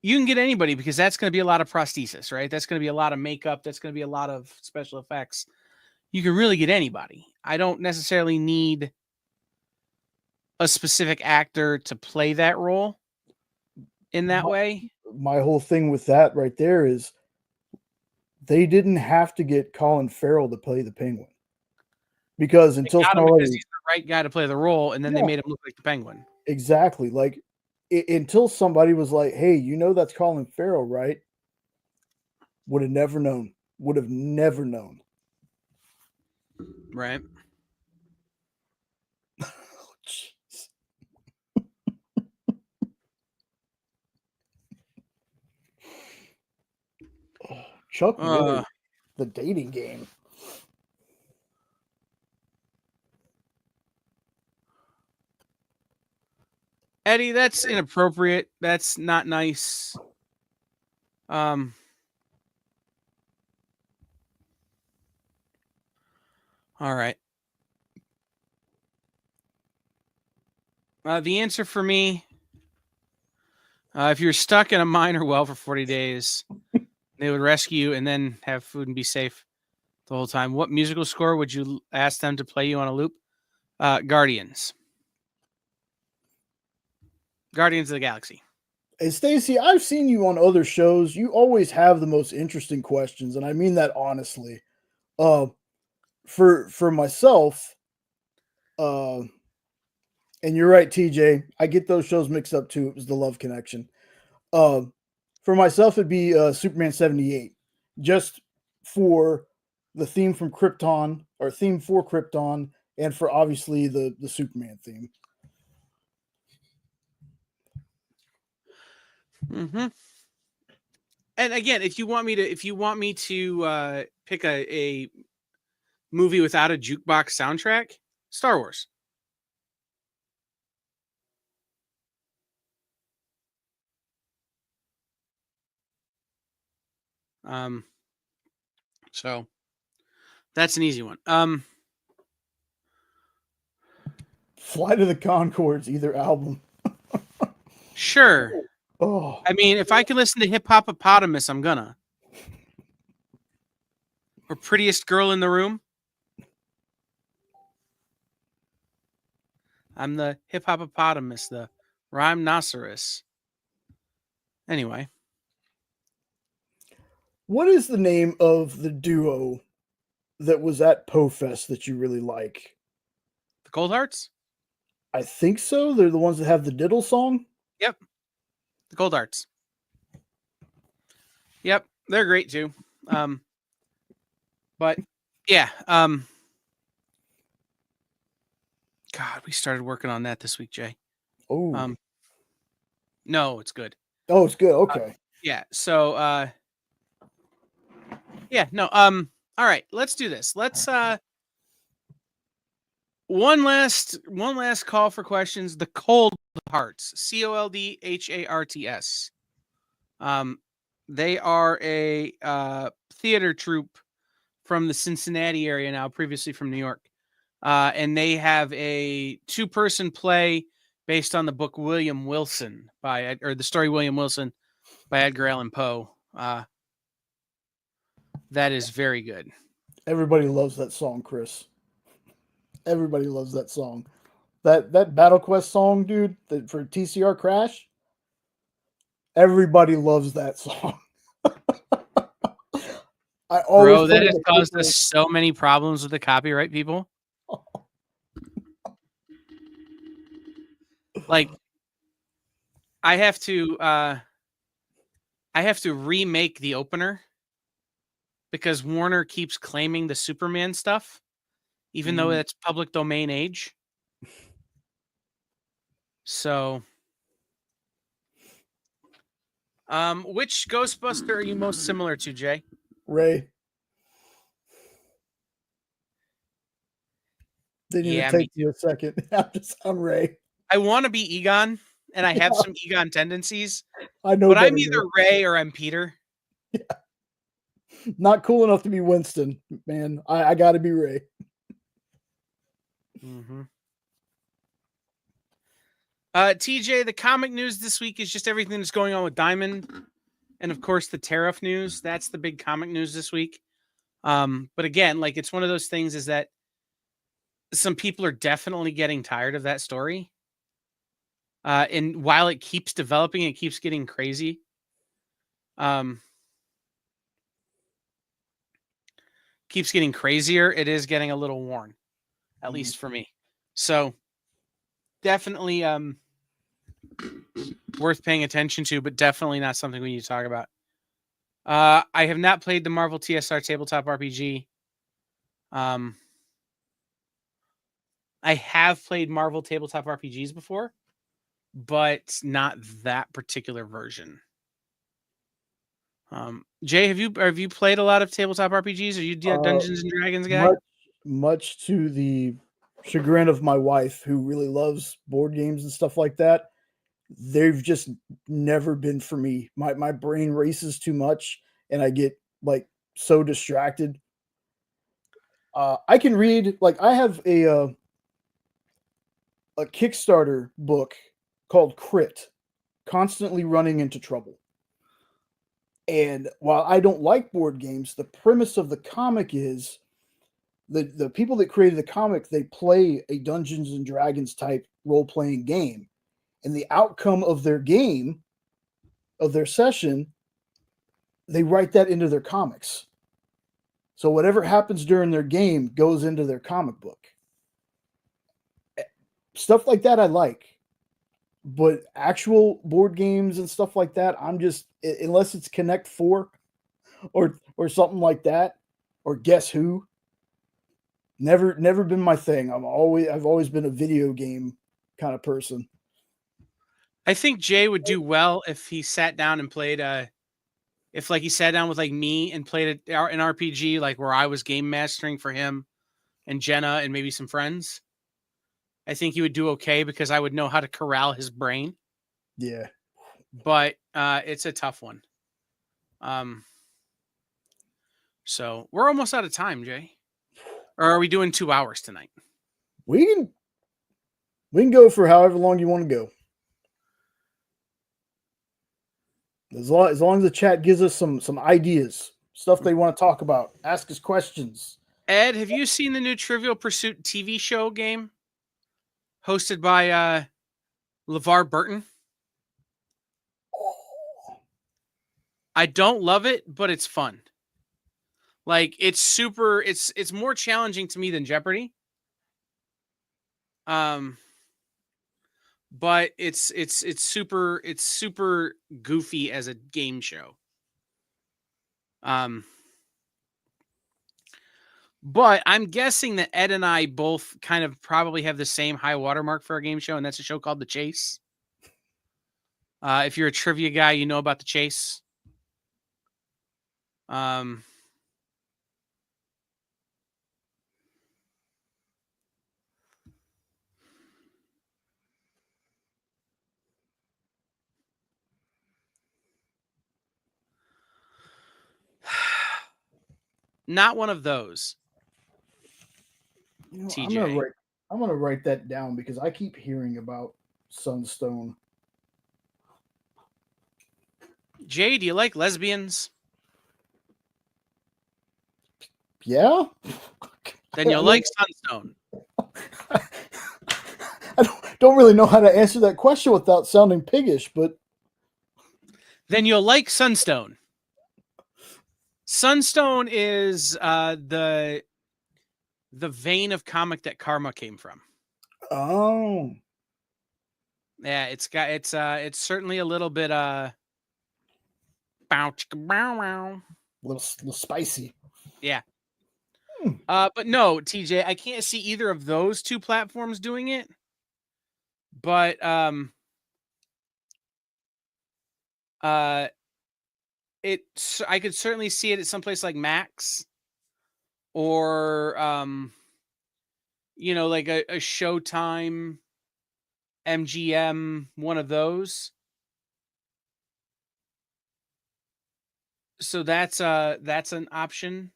you can get anybody because that's going to be a lot of prosthesis, right? That's going to be a lot of makeup. That's going to be a lot of special effects. You can really get anybody. I don't necessarily need a specific actor to play that role in that way. My whole thing with that right there is they didn't have to get Colin Farrell to play the Penguin because They got him somebody because he's the right guy to play the role, and then they made him look like the Penguin. exactly like until somebody was like, "Hey, that's Colin Farrell, right?" Would have never known. Would have never known. Right. Chuck Lorre, the dating game. Eddie, that's inappropriate. That's not nice. All right. The answer for me, if you're stuck in a mine or well for 40 days, they would rescue you and then have food and be safe the whole time. What musical score would you ask them to play you on a loop? Guardians. Guardians of the Galaxy. Hey, Stacey, I've seen you on other shows. You always have the most interesting questions, and I mean that honestly. For myself, and you're right, TJ. I get those shows mixed up too. It was the Love Connection. For myself, it'd be Superman 78, just for the theme from Krypton, or theme for Krypton, and for obviously the Superman theme. Mm-hmm. And again, if you want me to pick a movie without a jukebox soundtrack, Star Wars. So that's an easy one. Flight of the Conchords, either album. Sure. Oh, I mean, if I can listen to Hip Hopopotamus, I'm gonna. Or Prettiest Girl in the Room. I'm the Hip Hopopotamus, the Rhymenoceros. Anyway. what is the name of the duo that was at PoFest that you really like? The Cold Hearts? I think so. They're the ones that have the diddle song. Yep. The Cold Hearts. Yep. They're great too. But yeah. God, we started working on that this week, Jay. Oh. No, it's good. Oh, it's good. Okay. Yeah. So yeah, no. All right, let's do this. Let's one last call for questions. The Cold Hearts. COLDHARTS. They are a theater troupe from the Cincinnati area now, previously from New York. And they have a 2-person play based on the book William Wilson the story William Wilson by Edgar Allan Poe. That is very good. Everybody loves that song, Chris. Everybody loves that song. That Battle Quest song, dude, for TCR Crash. Everybody loves that song. Bro, that has caused us so many problems with the copyright people. Like, I have to remake the opener because Warner keeps claiming the Superman stuff, even though it's public domain age. So, which Ghostbuster are you most similar to, Jay? Ray. Didn't even take you a second. I'm Ray. I want to be Egon, and I have some Egon tendencies. I know, but I'm either Ray or I'm Peter. Yeah. Not cool enough to be Winston, man. I got to be Ray. Mm-hmm. TJ, the comic news this week is just everything that's going on with Diamond, and of course the tariff news. That's the big comic news this week. But again, like it's one of those things is that some people are definitely getting tired of that story. And while it keeps developing, it keeps getting crazy. Keeps getting crazier. It is getting a little worn, at least for me. So definitely worth paying attention to, but definitely not something we need to talk about. I have not played the Marvel TSR tabletop RPG. I have played Marvel tabletop RPGs before, but not that particular version. Jay, have you played a lot of tabletop RPGs? Are you a Dungeons and Dragons guy? Much to the chagrin of my wife, who really loves board games and stuff like that. They've just never been for me. My brain races too much, and I get like so distracted. I can read, like I have a Kickstarter book called Crit, Constantly Running into Trouble. And while I don't like board games, the premise of the comic is the people that created the comic, they play a Dungeons and Dragons type role-playing game. And the outcome of their game, of their session, they write that into their comics. So whatever happens during their game goes into their comic book. Stuff like that I like. But actual board games and stuff like that, I'm just, unless it's Connect 4 or something like that, or Guess Who, never been my thing. I've always been a video game kind of person. I think Jay would do well if he sat down and played if like he sat down with like me and played an RPG like where I was game mastering for him and Jenna and maybe some friends. I think he would do okay because I would know how to corral his brain. Yeah. But it's a tough one. So we're almost out of time, Jay. Or are we doing 2 hours tonight? We can go for however long you want to go. As long as the chat gives us some ideas, stuff they want to talk about, ask us questions. Ed, have you seen the new Trivial Pursuit TV show game hosted by LeVar Burton? I don't love it, but it's fun. Like it's more challenging to me than Jeopardy. But it's super goofy as a game show. But I'm guessing that Ed and I both kind of probably have the same high watermark for our game show, and that's a show called The Chase. If you're a trivia guy, you know about The Chase. Not one of those. TJ. I'm gonna write that down because I keep hearing about Sunstone. Jay, do you like lesbians? Yeah. Then you'll like Sunstone. I don't really know how to answer that question without sounding piggish, but then you'll like Sunstone. Sunstone is the vein of comic that Karma came from. Oh. Yeah, it's certainly a little bit little spicy. Yeah. But no, TJ, I can't see either of those two platforms doing it. But I could certainly see it at someplace like Max or like a Showtime, MGM, one of those. So that's an option.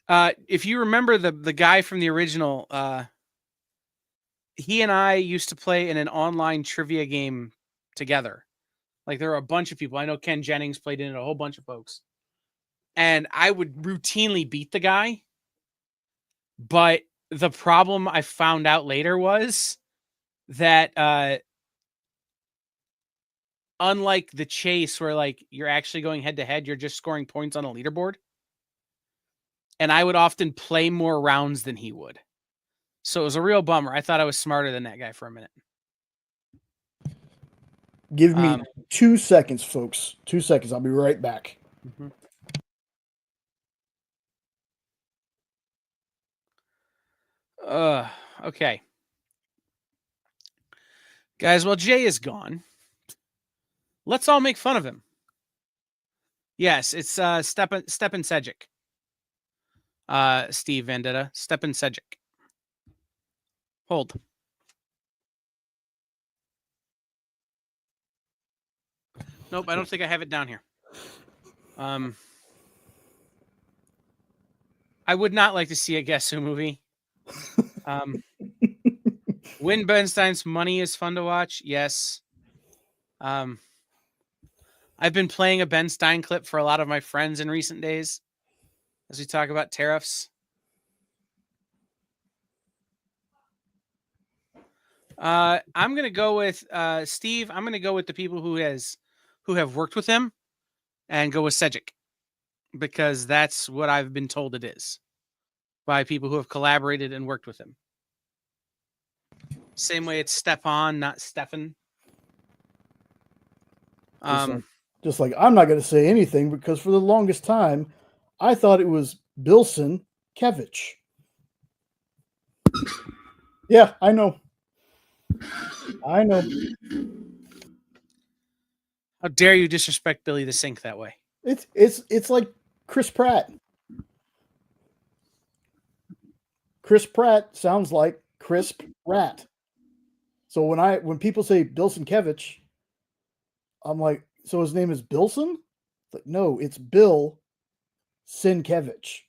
If you remember the guy from the original, he and I used to play in an online trivia game together. Like there were a bunch of people. I know Ken Jennings played in it, a whole bunch of folks. And I would routinely beat the guy. But the problem I found out later was that unlike the chase where like you're actually going head to head, you're just scoring points on a leaderboard. And I would often play more rounds than he would. So it was a real bummer. I thought I was smarter than that guy for a minute. Give me 2 seconds, folks. 2 seconds. I'll be right back. Mm-hmm. Okay. Guys, while Jay is gone, let's all make fun of him. Yes, it's Stepan Sejic. Steve Vendetta. Stepan Sejic. Hold. Nope, I don't think I have it down here. I would not like to see a Guess Who movie. Win Bernstein's Money is fun to watch. Yes. I've been playing a Ben Stein clip for a lot of my friends in recent days as we talk about tariffs. I'm going to go with Steve. I'm going to go with the people who have worked with him and go with Sejic because that's what I've been told it is by people who have collaborated and worked with him. Same way it's Stepan, not Stefan. Just like I'm not going to say anything because for the longest time, I thought it was Bilson Kevich. Yeah, I know. I know. How dare you disrespect Billy the Sink that way? It's like Chris Pratt. Chris Pratt sounds like crisp rat. So when people say Bilson Kevich, I'm like, so his name is Bilson? It's like, no, it's Bill Sienkiewicz.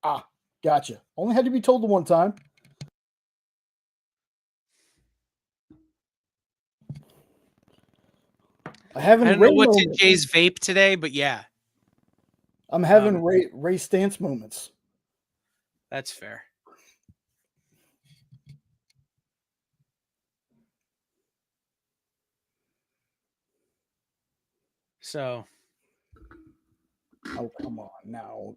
Ah, gotcha. Only had to be told the one time. I don't know what's in Jay's vape today, but yeah. I'm having Ray Stance moments. That's fair. So. Oh, come on now.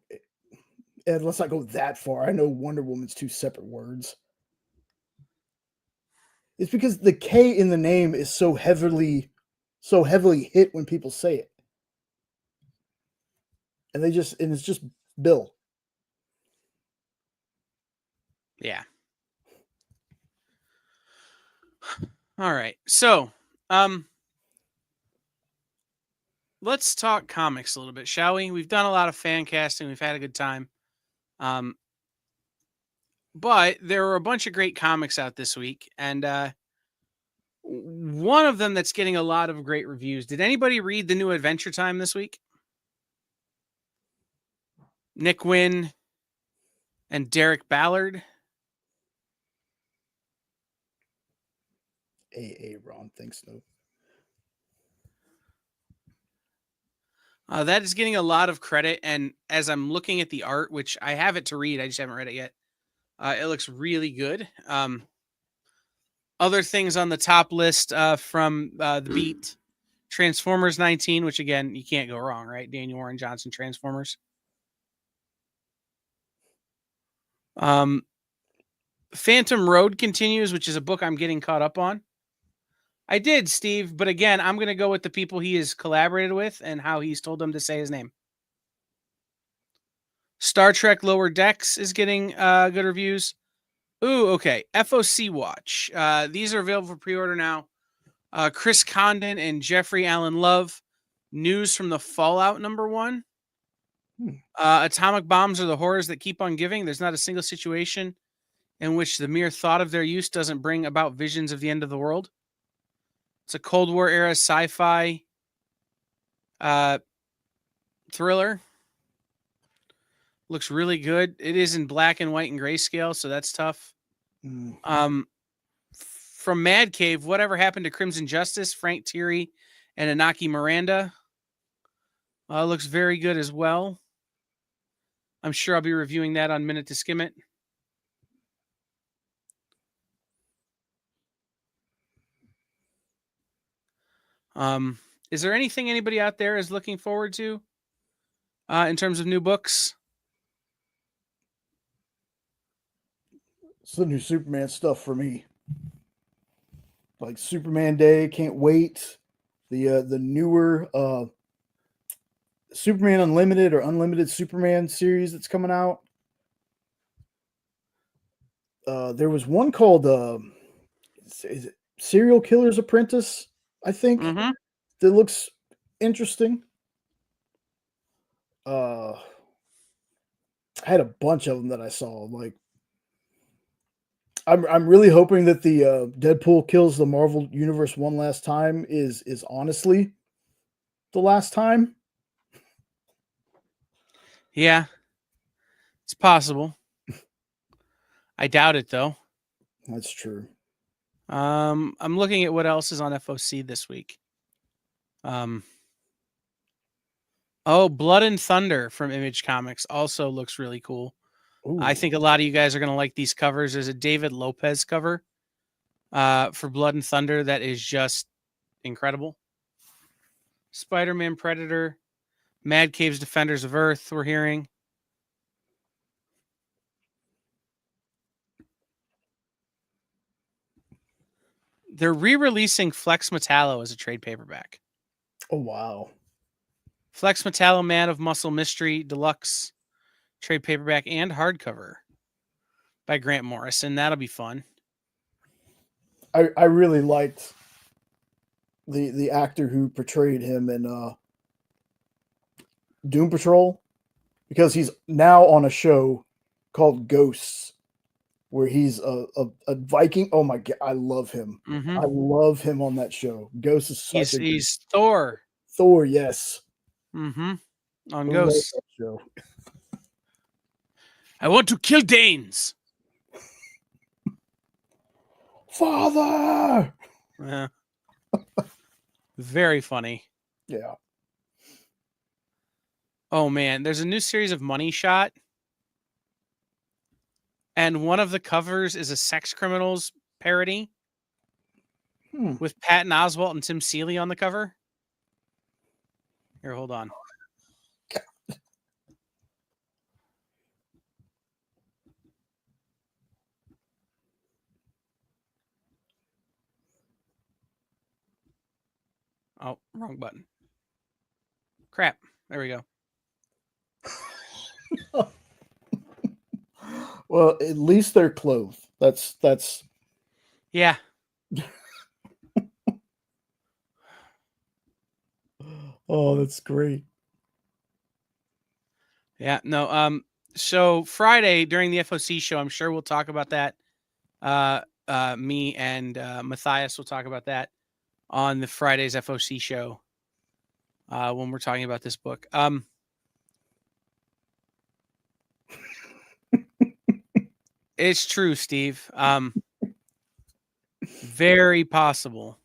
Ed, let's not go that far. I know Wonder Woman's two separate words. It's because the K in the name is so heavily hit when people say it. And it's just Bill. Yeah. All right. So, let's talk comics a little bit, shall we? We've done a lot of fan casting. We've had a good time. But there were a bunch of great comics out this week, and one of them that's getting a lot of great reviews. Did anybody read the new Adventure Time this week? Nick Wynn and Derek Ballard. Ron thinks so. That is getting a lot of credit, and as I'm looking at the art, which I have it to read, I just haven't read it yet. It looks really good. Other things on the top list from the beat, Transformers 19, which again, you can't go wrong, right? Daniel Warren Johnson Transformers. Phantom Road continues, which is a book I'm getting caught up on. I did, Steve, but again, I'm going to go with the people he has collaborated with and how he's told them to say his name. Star Trek Lower Decks is getting good reviews. Ooh, okay. FOC Watch. These are available for pre-order now. Chris Condon and Jeffrey Allen Love. News from the Fallout #1. Atomic bombs are the horrors that keep on giving. There's not a single situation in which the mere thought of their use doesn't bring about visions of the end of the world. It's a Cold War era sci-fi thriller. Looks really good. It is in black and white and grayscale, so that's tough. From Mad Cave, Whatever Happened to Crimson Justice, Frank Thierry and Inaki Miranda. Looks very good as well. I'm sure I'll be reviewing that on Minute to Skim It. Is there anything anybody out there is looking forward to in terms of new books? It's the new Superman stuff for me. Like Superman Day, can't wait. The newer Superman Unlimited or Unlimited Superman series that's coming out. There was one called is it Serial Killer's Apprentice, I think. Mm-hmm. That looks interesting. I had a bunch of them that I saw. Like, I'm really hoping that the Deadpool kills the Marvel Universe one last time is honestly the last time. Yeah, it's possible. I doubt it though. That's true. I'm looking at what else is on FOC this week. Blood and Thunder from Image Comics also looks really cool. Ooh. I think a lot of you guys are going to like these covers. There's a David Lopez cover for Blood and Thunder that is just incredible. Spider-Man, Predator, Mad Cave's Defenders of Earth, we're hearing. They're re-releasing Flex Metallo as a trade paperback. Oh, wow. Flex Metallo, Man of Muscle Mystery, Deluxe, trade paperback, and hardcover by Grant Morrison. That'll be fun. I really liked the actor who portrayed him in Doom Patrol, because he's now on a show called Ghosts, where he's a Viking. Oh my god, I love him. Mm-hmm. I love him on that show. Ghosts is such he's Thor. Thor, yes. Mm-hmm. On Ghosts. Show. I want to kill Danes. Father. Yeah. Very funny. Yeah. Oh man, there's a new series of Money Shot. And one of the covers is a Sex Criminals parody with Patton Oswalt and Tim Seeley on the cover. Here, hold on. Oh, wrong button. Crap. There we go. Well, at least they're clothed. That's yeah. Oh, that's great. Yeah, no. So Friday during the FOC show, I'm sure we'll talk about that. Me and Matthias will talk about that on the Friday's FOC show when we're talking about this book. It's true, Steve. Very possible.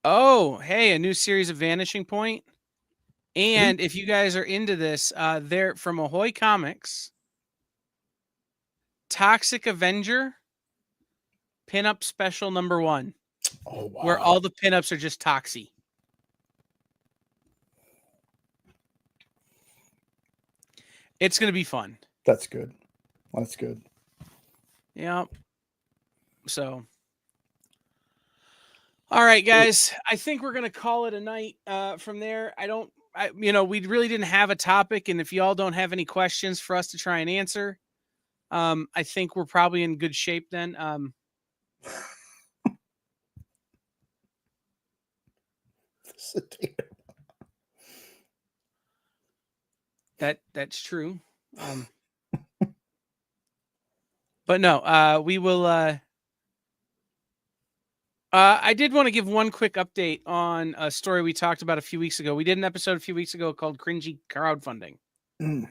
Oh, hey, a new series of Vanishing Point. And if you guys are into this, they're from Ahoy Comics. Toxic Avenger pinup special #1. Oh, wow. Where all the pinups are just Toxie. It's going to be fun. That's good. That's good. Yeah. So, all right, guys. I think we're going to call it a night from there. We really didn't have a topic. And if y'all don't have any questions for us to try and answer, I think we're probably in good shape then. That's true. But no, we will I did want to give one quick update on a story we talked about a few weeks ago. We did an episode a few weeks ago called "Cringy Crowdfunding." Mm.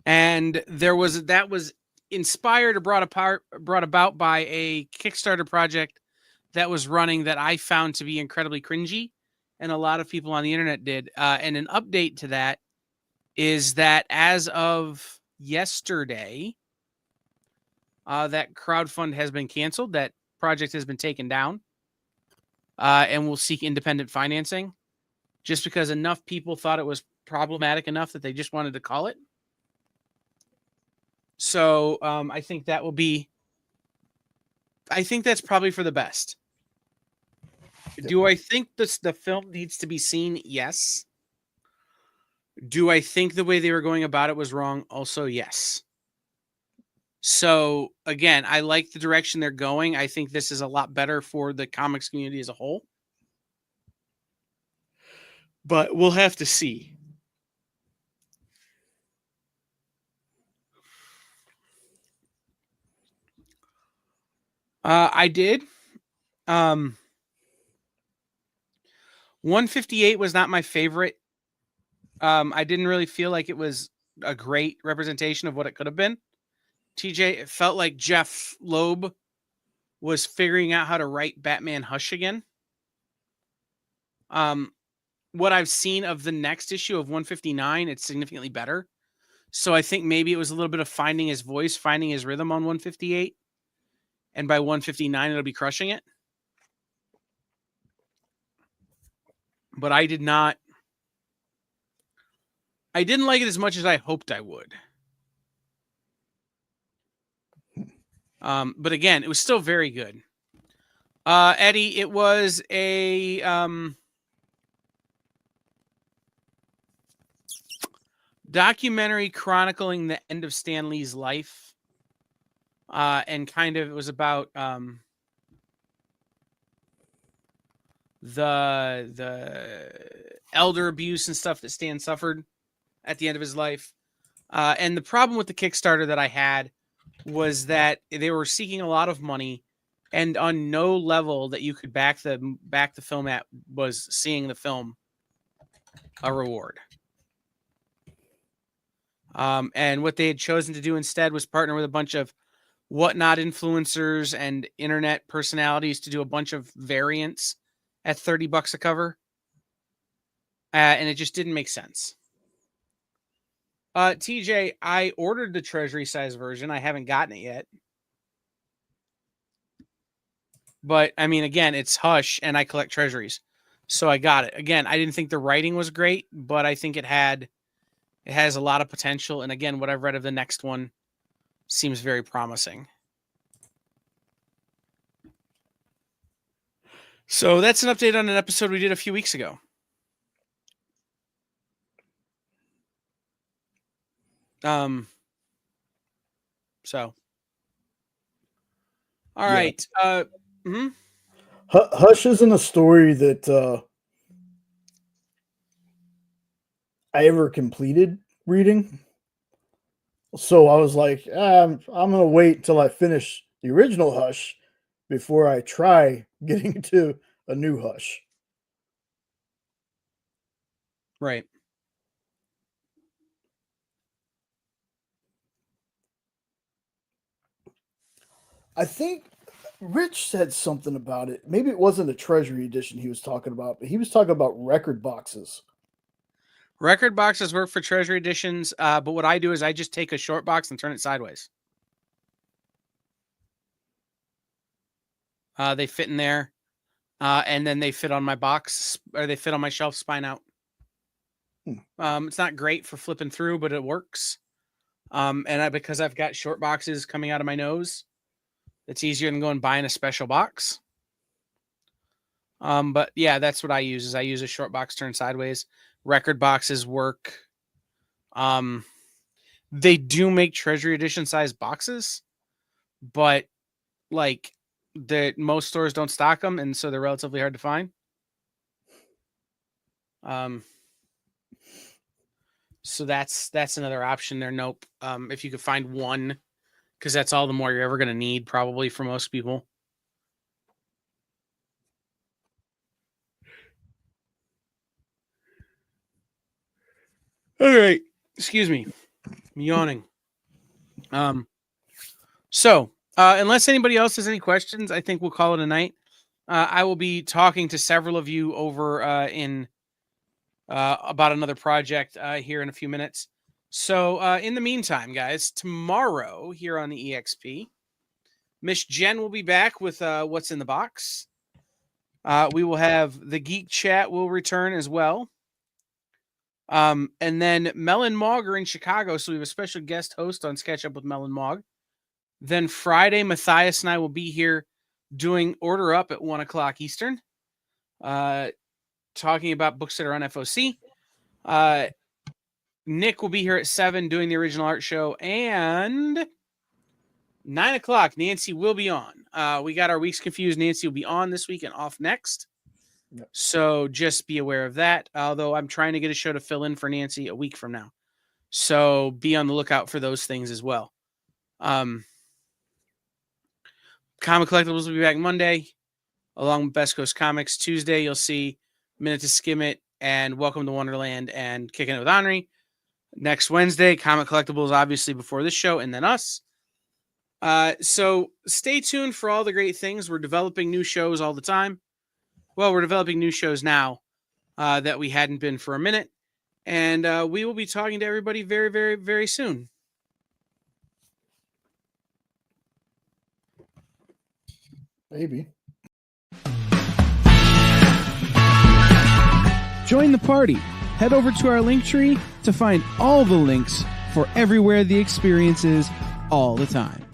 And that was inspired or brought about by a Kickstarter project that was running that I found to be incredibly cringy, and a lot of people on the internet did. And an update to that is that as of yesterday, that crowdfund has been canceled. That project has been taken down, and will seek independent financing, just because enough people thought it was problematic enough that they just wanted to call it. So I think that will be. I think that's probably for the best. Do I think the film needs to be seen? Yes. Do I think the way they were going about it was wrong? Also, yes. So again, I like the direction they're going. I think this is a lot better for the comics community as a whole. But we'll have to see. I did. 158 was not my favorite. I didn't really feel like it was a great representation of what it could have been. TJ, it felt like Jeff Loeb was figuring out how to write Batman Hush again. What I've seen of the next issue of 159, it's significantly better. So I think maybe it was a little bit of finding his voice, finding his rhythm on 158. And by 159, it'll be crushing it. But I didn't like it as much as I hoped I would. But again, it was still very good. Eddie, it was a documentary chronicling the end of Stan Lee's life. And kind of it was about the elder abuse and stuff that Stan suffered at the end of his life. And the problem with the Kickstarter that I had was that they were seeking a lot of money, and on no level that you could back the film at was seeing the film a reward. And what they had chosen to do instead was partner with a bunch of whatnot influencers and internet personalities to do a bunch of variants at $30 a cover. And it just didn't make sense. TJ, I ordered the treasury size version. I haven't gotten it yet. But I mean, again, it's Hush and I collect treasuries. So I got it. Again, I didn't think the writing was great, but I think it has a lot of potential. And again, what I've read of the next one seems very promising. So that's an update on an episode we did a few weeks ago. So. All right. Hush isn't a story that I ever completed reading. So I was like, I'm going to wait till I finish the original Hush before I try getting to a new Hush. Right. I think Rich said something about it. Maybe it wasn't a Treasury edition he was talking about, but he was talking about record boxes. Record boxes work for Treasury editions, but what I do is I just take a short box and turn it sideways. They fit in there, and then they fit on my box, or they fit on my shelf spine out. It's not great for flipping through, but it works. And because I've got short boxes coming out of my nose, it's easier than going buying a special box. But yeah, that's what I use. Is I use a short box turned sideways. Record boxes work. They do make Treasury edition size boxes, but like most stores don't stock them, and so they're relatively hard to find. So that's another option there. Nope. If you could find one, because that's all the more you're ever going to need, probably, for most people. All right. Excuse me. I'm yawning. So, unless anybody else has any questions, I think we'll call it a night. I will be talking to several of you over in about another project here in a few minutes. So, in the meantime, guys, tomorrow here on the EXP, Miss Jen will be back with What's in the Box. We will have the Geek Chat will return as well. And then Mel and Mog are in Chicago, so we have a special guest host on Sketch Up with Mel and Mog. Then Friday, Matthias and I will be here doing Order Up at 1 o'clock Eastern, talking about books that are on FOC. Nick will be here at 7 doing the original art show, and 9 o'clock, Nancy will be on. We got our weeks confused. Nancy will be on this week and off next. Yep. So just be aware of that. Although I'm trying to get a show to fill in for Nancy a week from now. So be on the lookout for those things as well. Comic Collectibles will be back Monday, along with Best Coast Comics. Tuesday, you'll see Minute to Skim It and Welcome to Wonderland and Kicking It with Henri. Next Wednesday, Comic Collectibles, obviously before this show, and then us. So stay tuned for all the great things. We're developing new shows all the time. Well, we're developing new shows now that we hadn't been for a minute. And we will be talking to everybody very, very, very soon. Maybe. Join the party. Head over to our link tree to find all the links for everywhere the experience is all the time.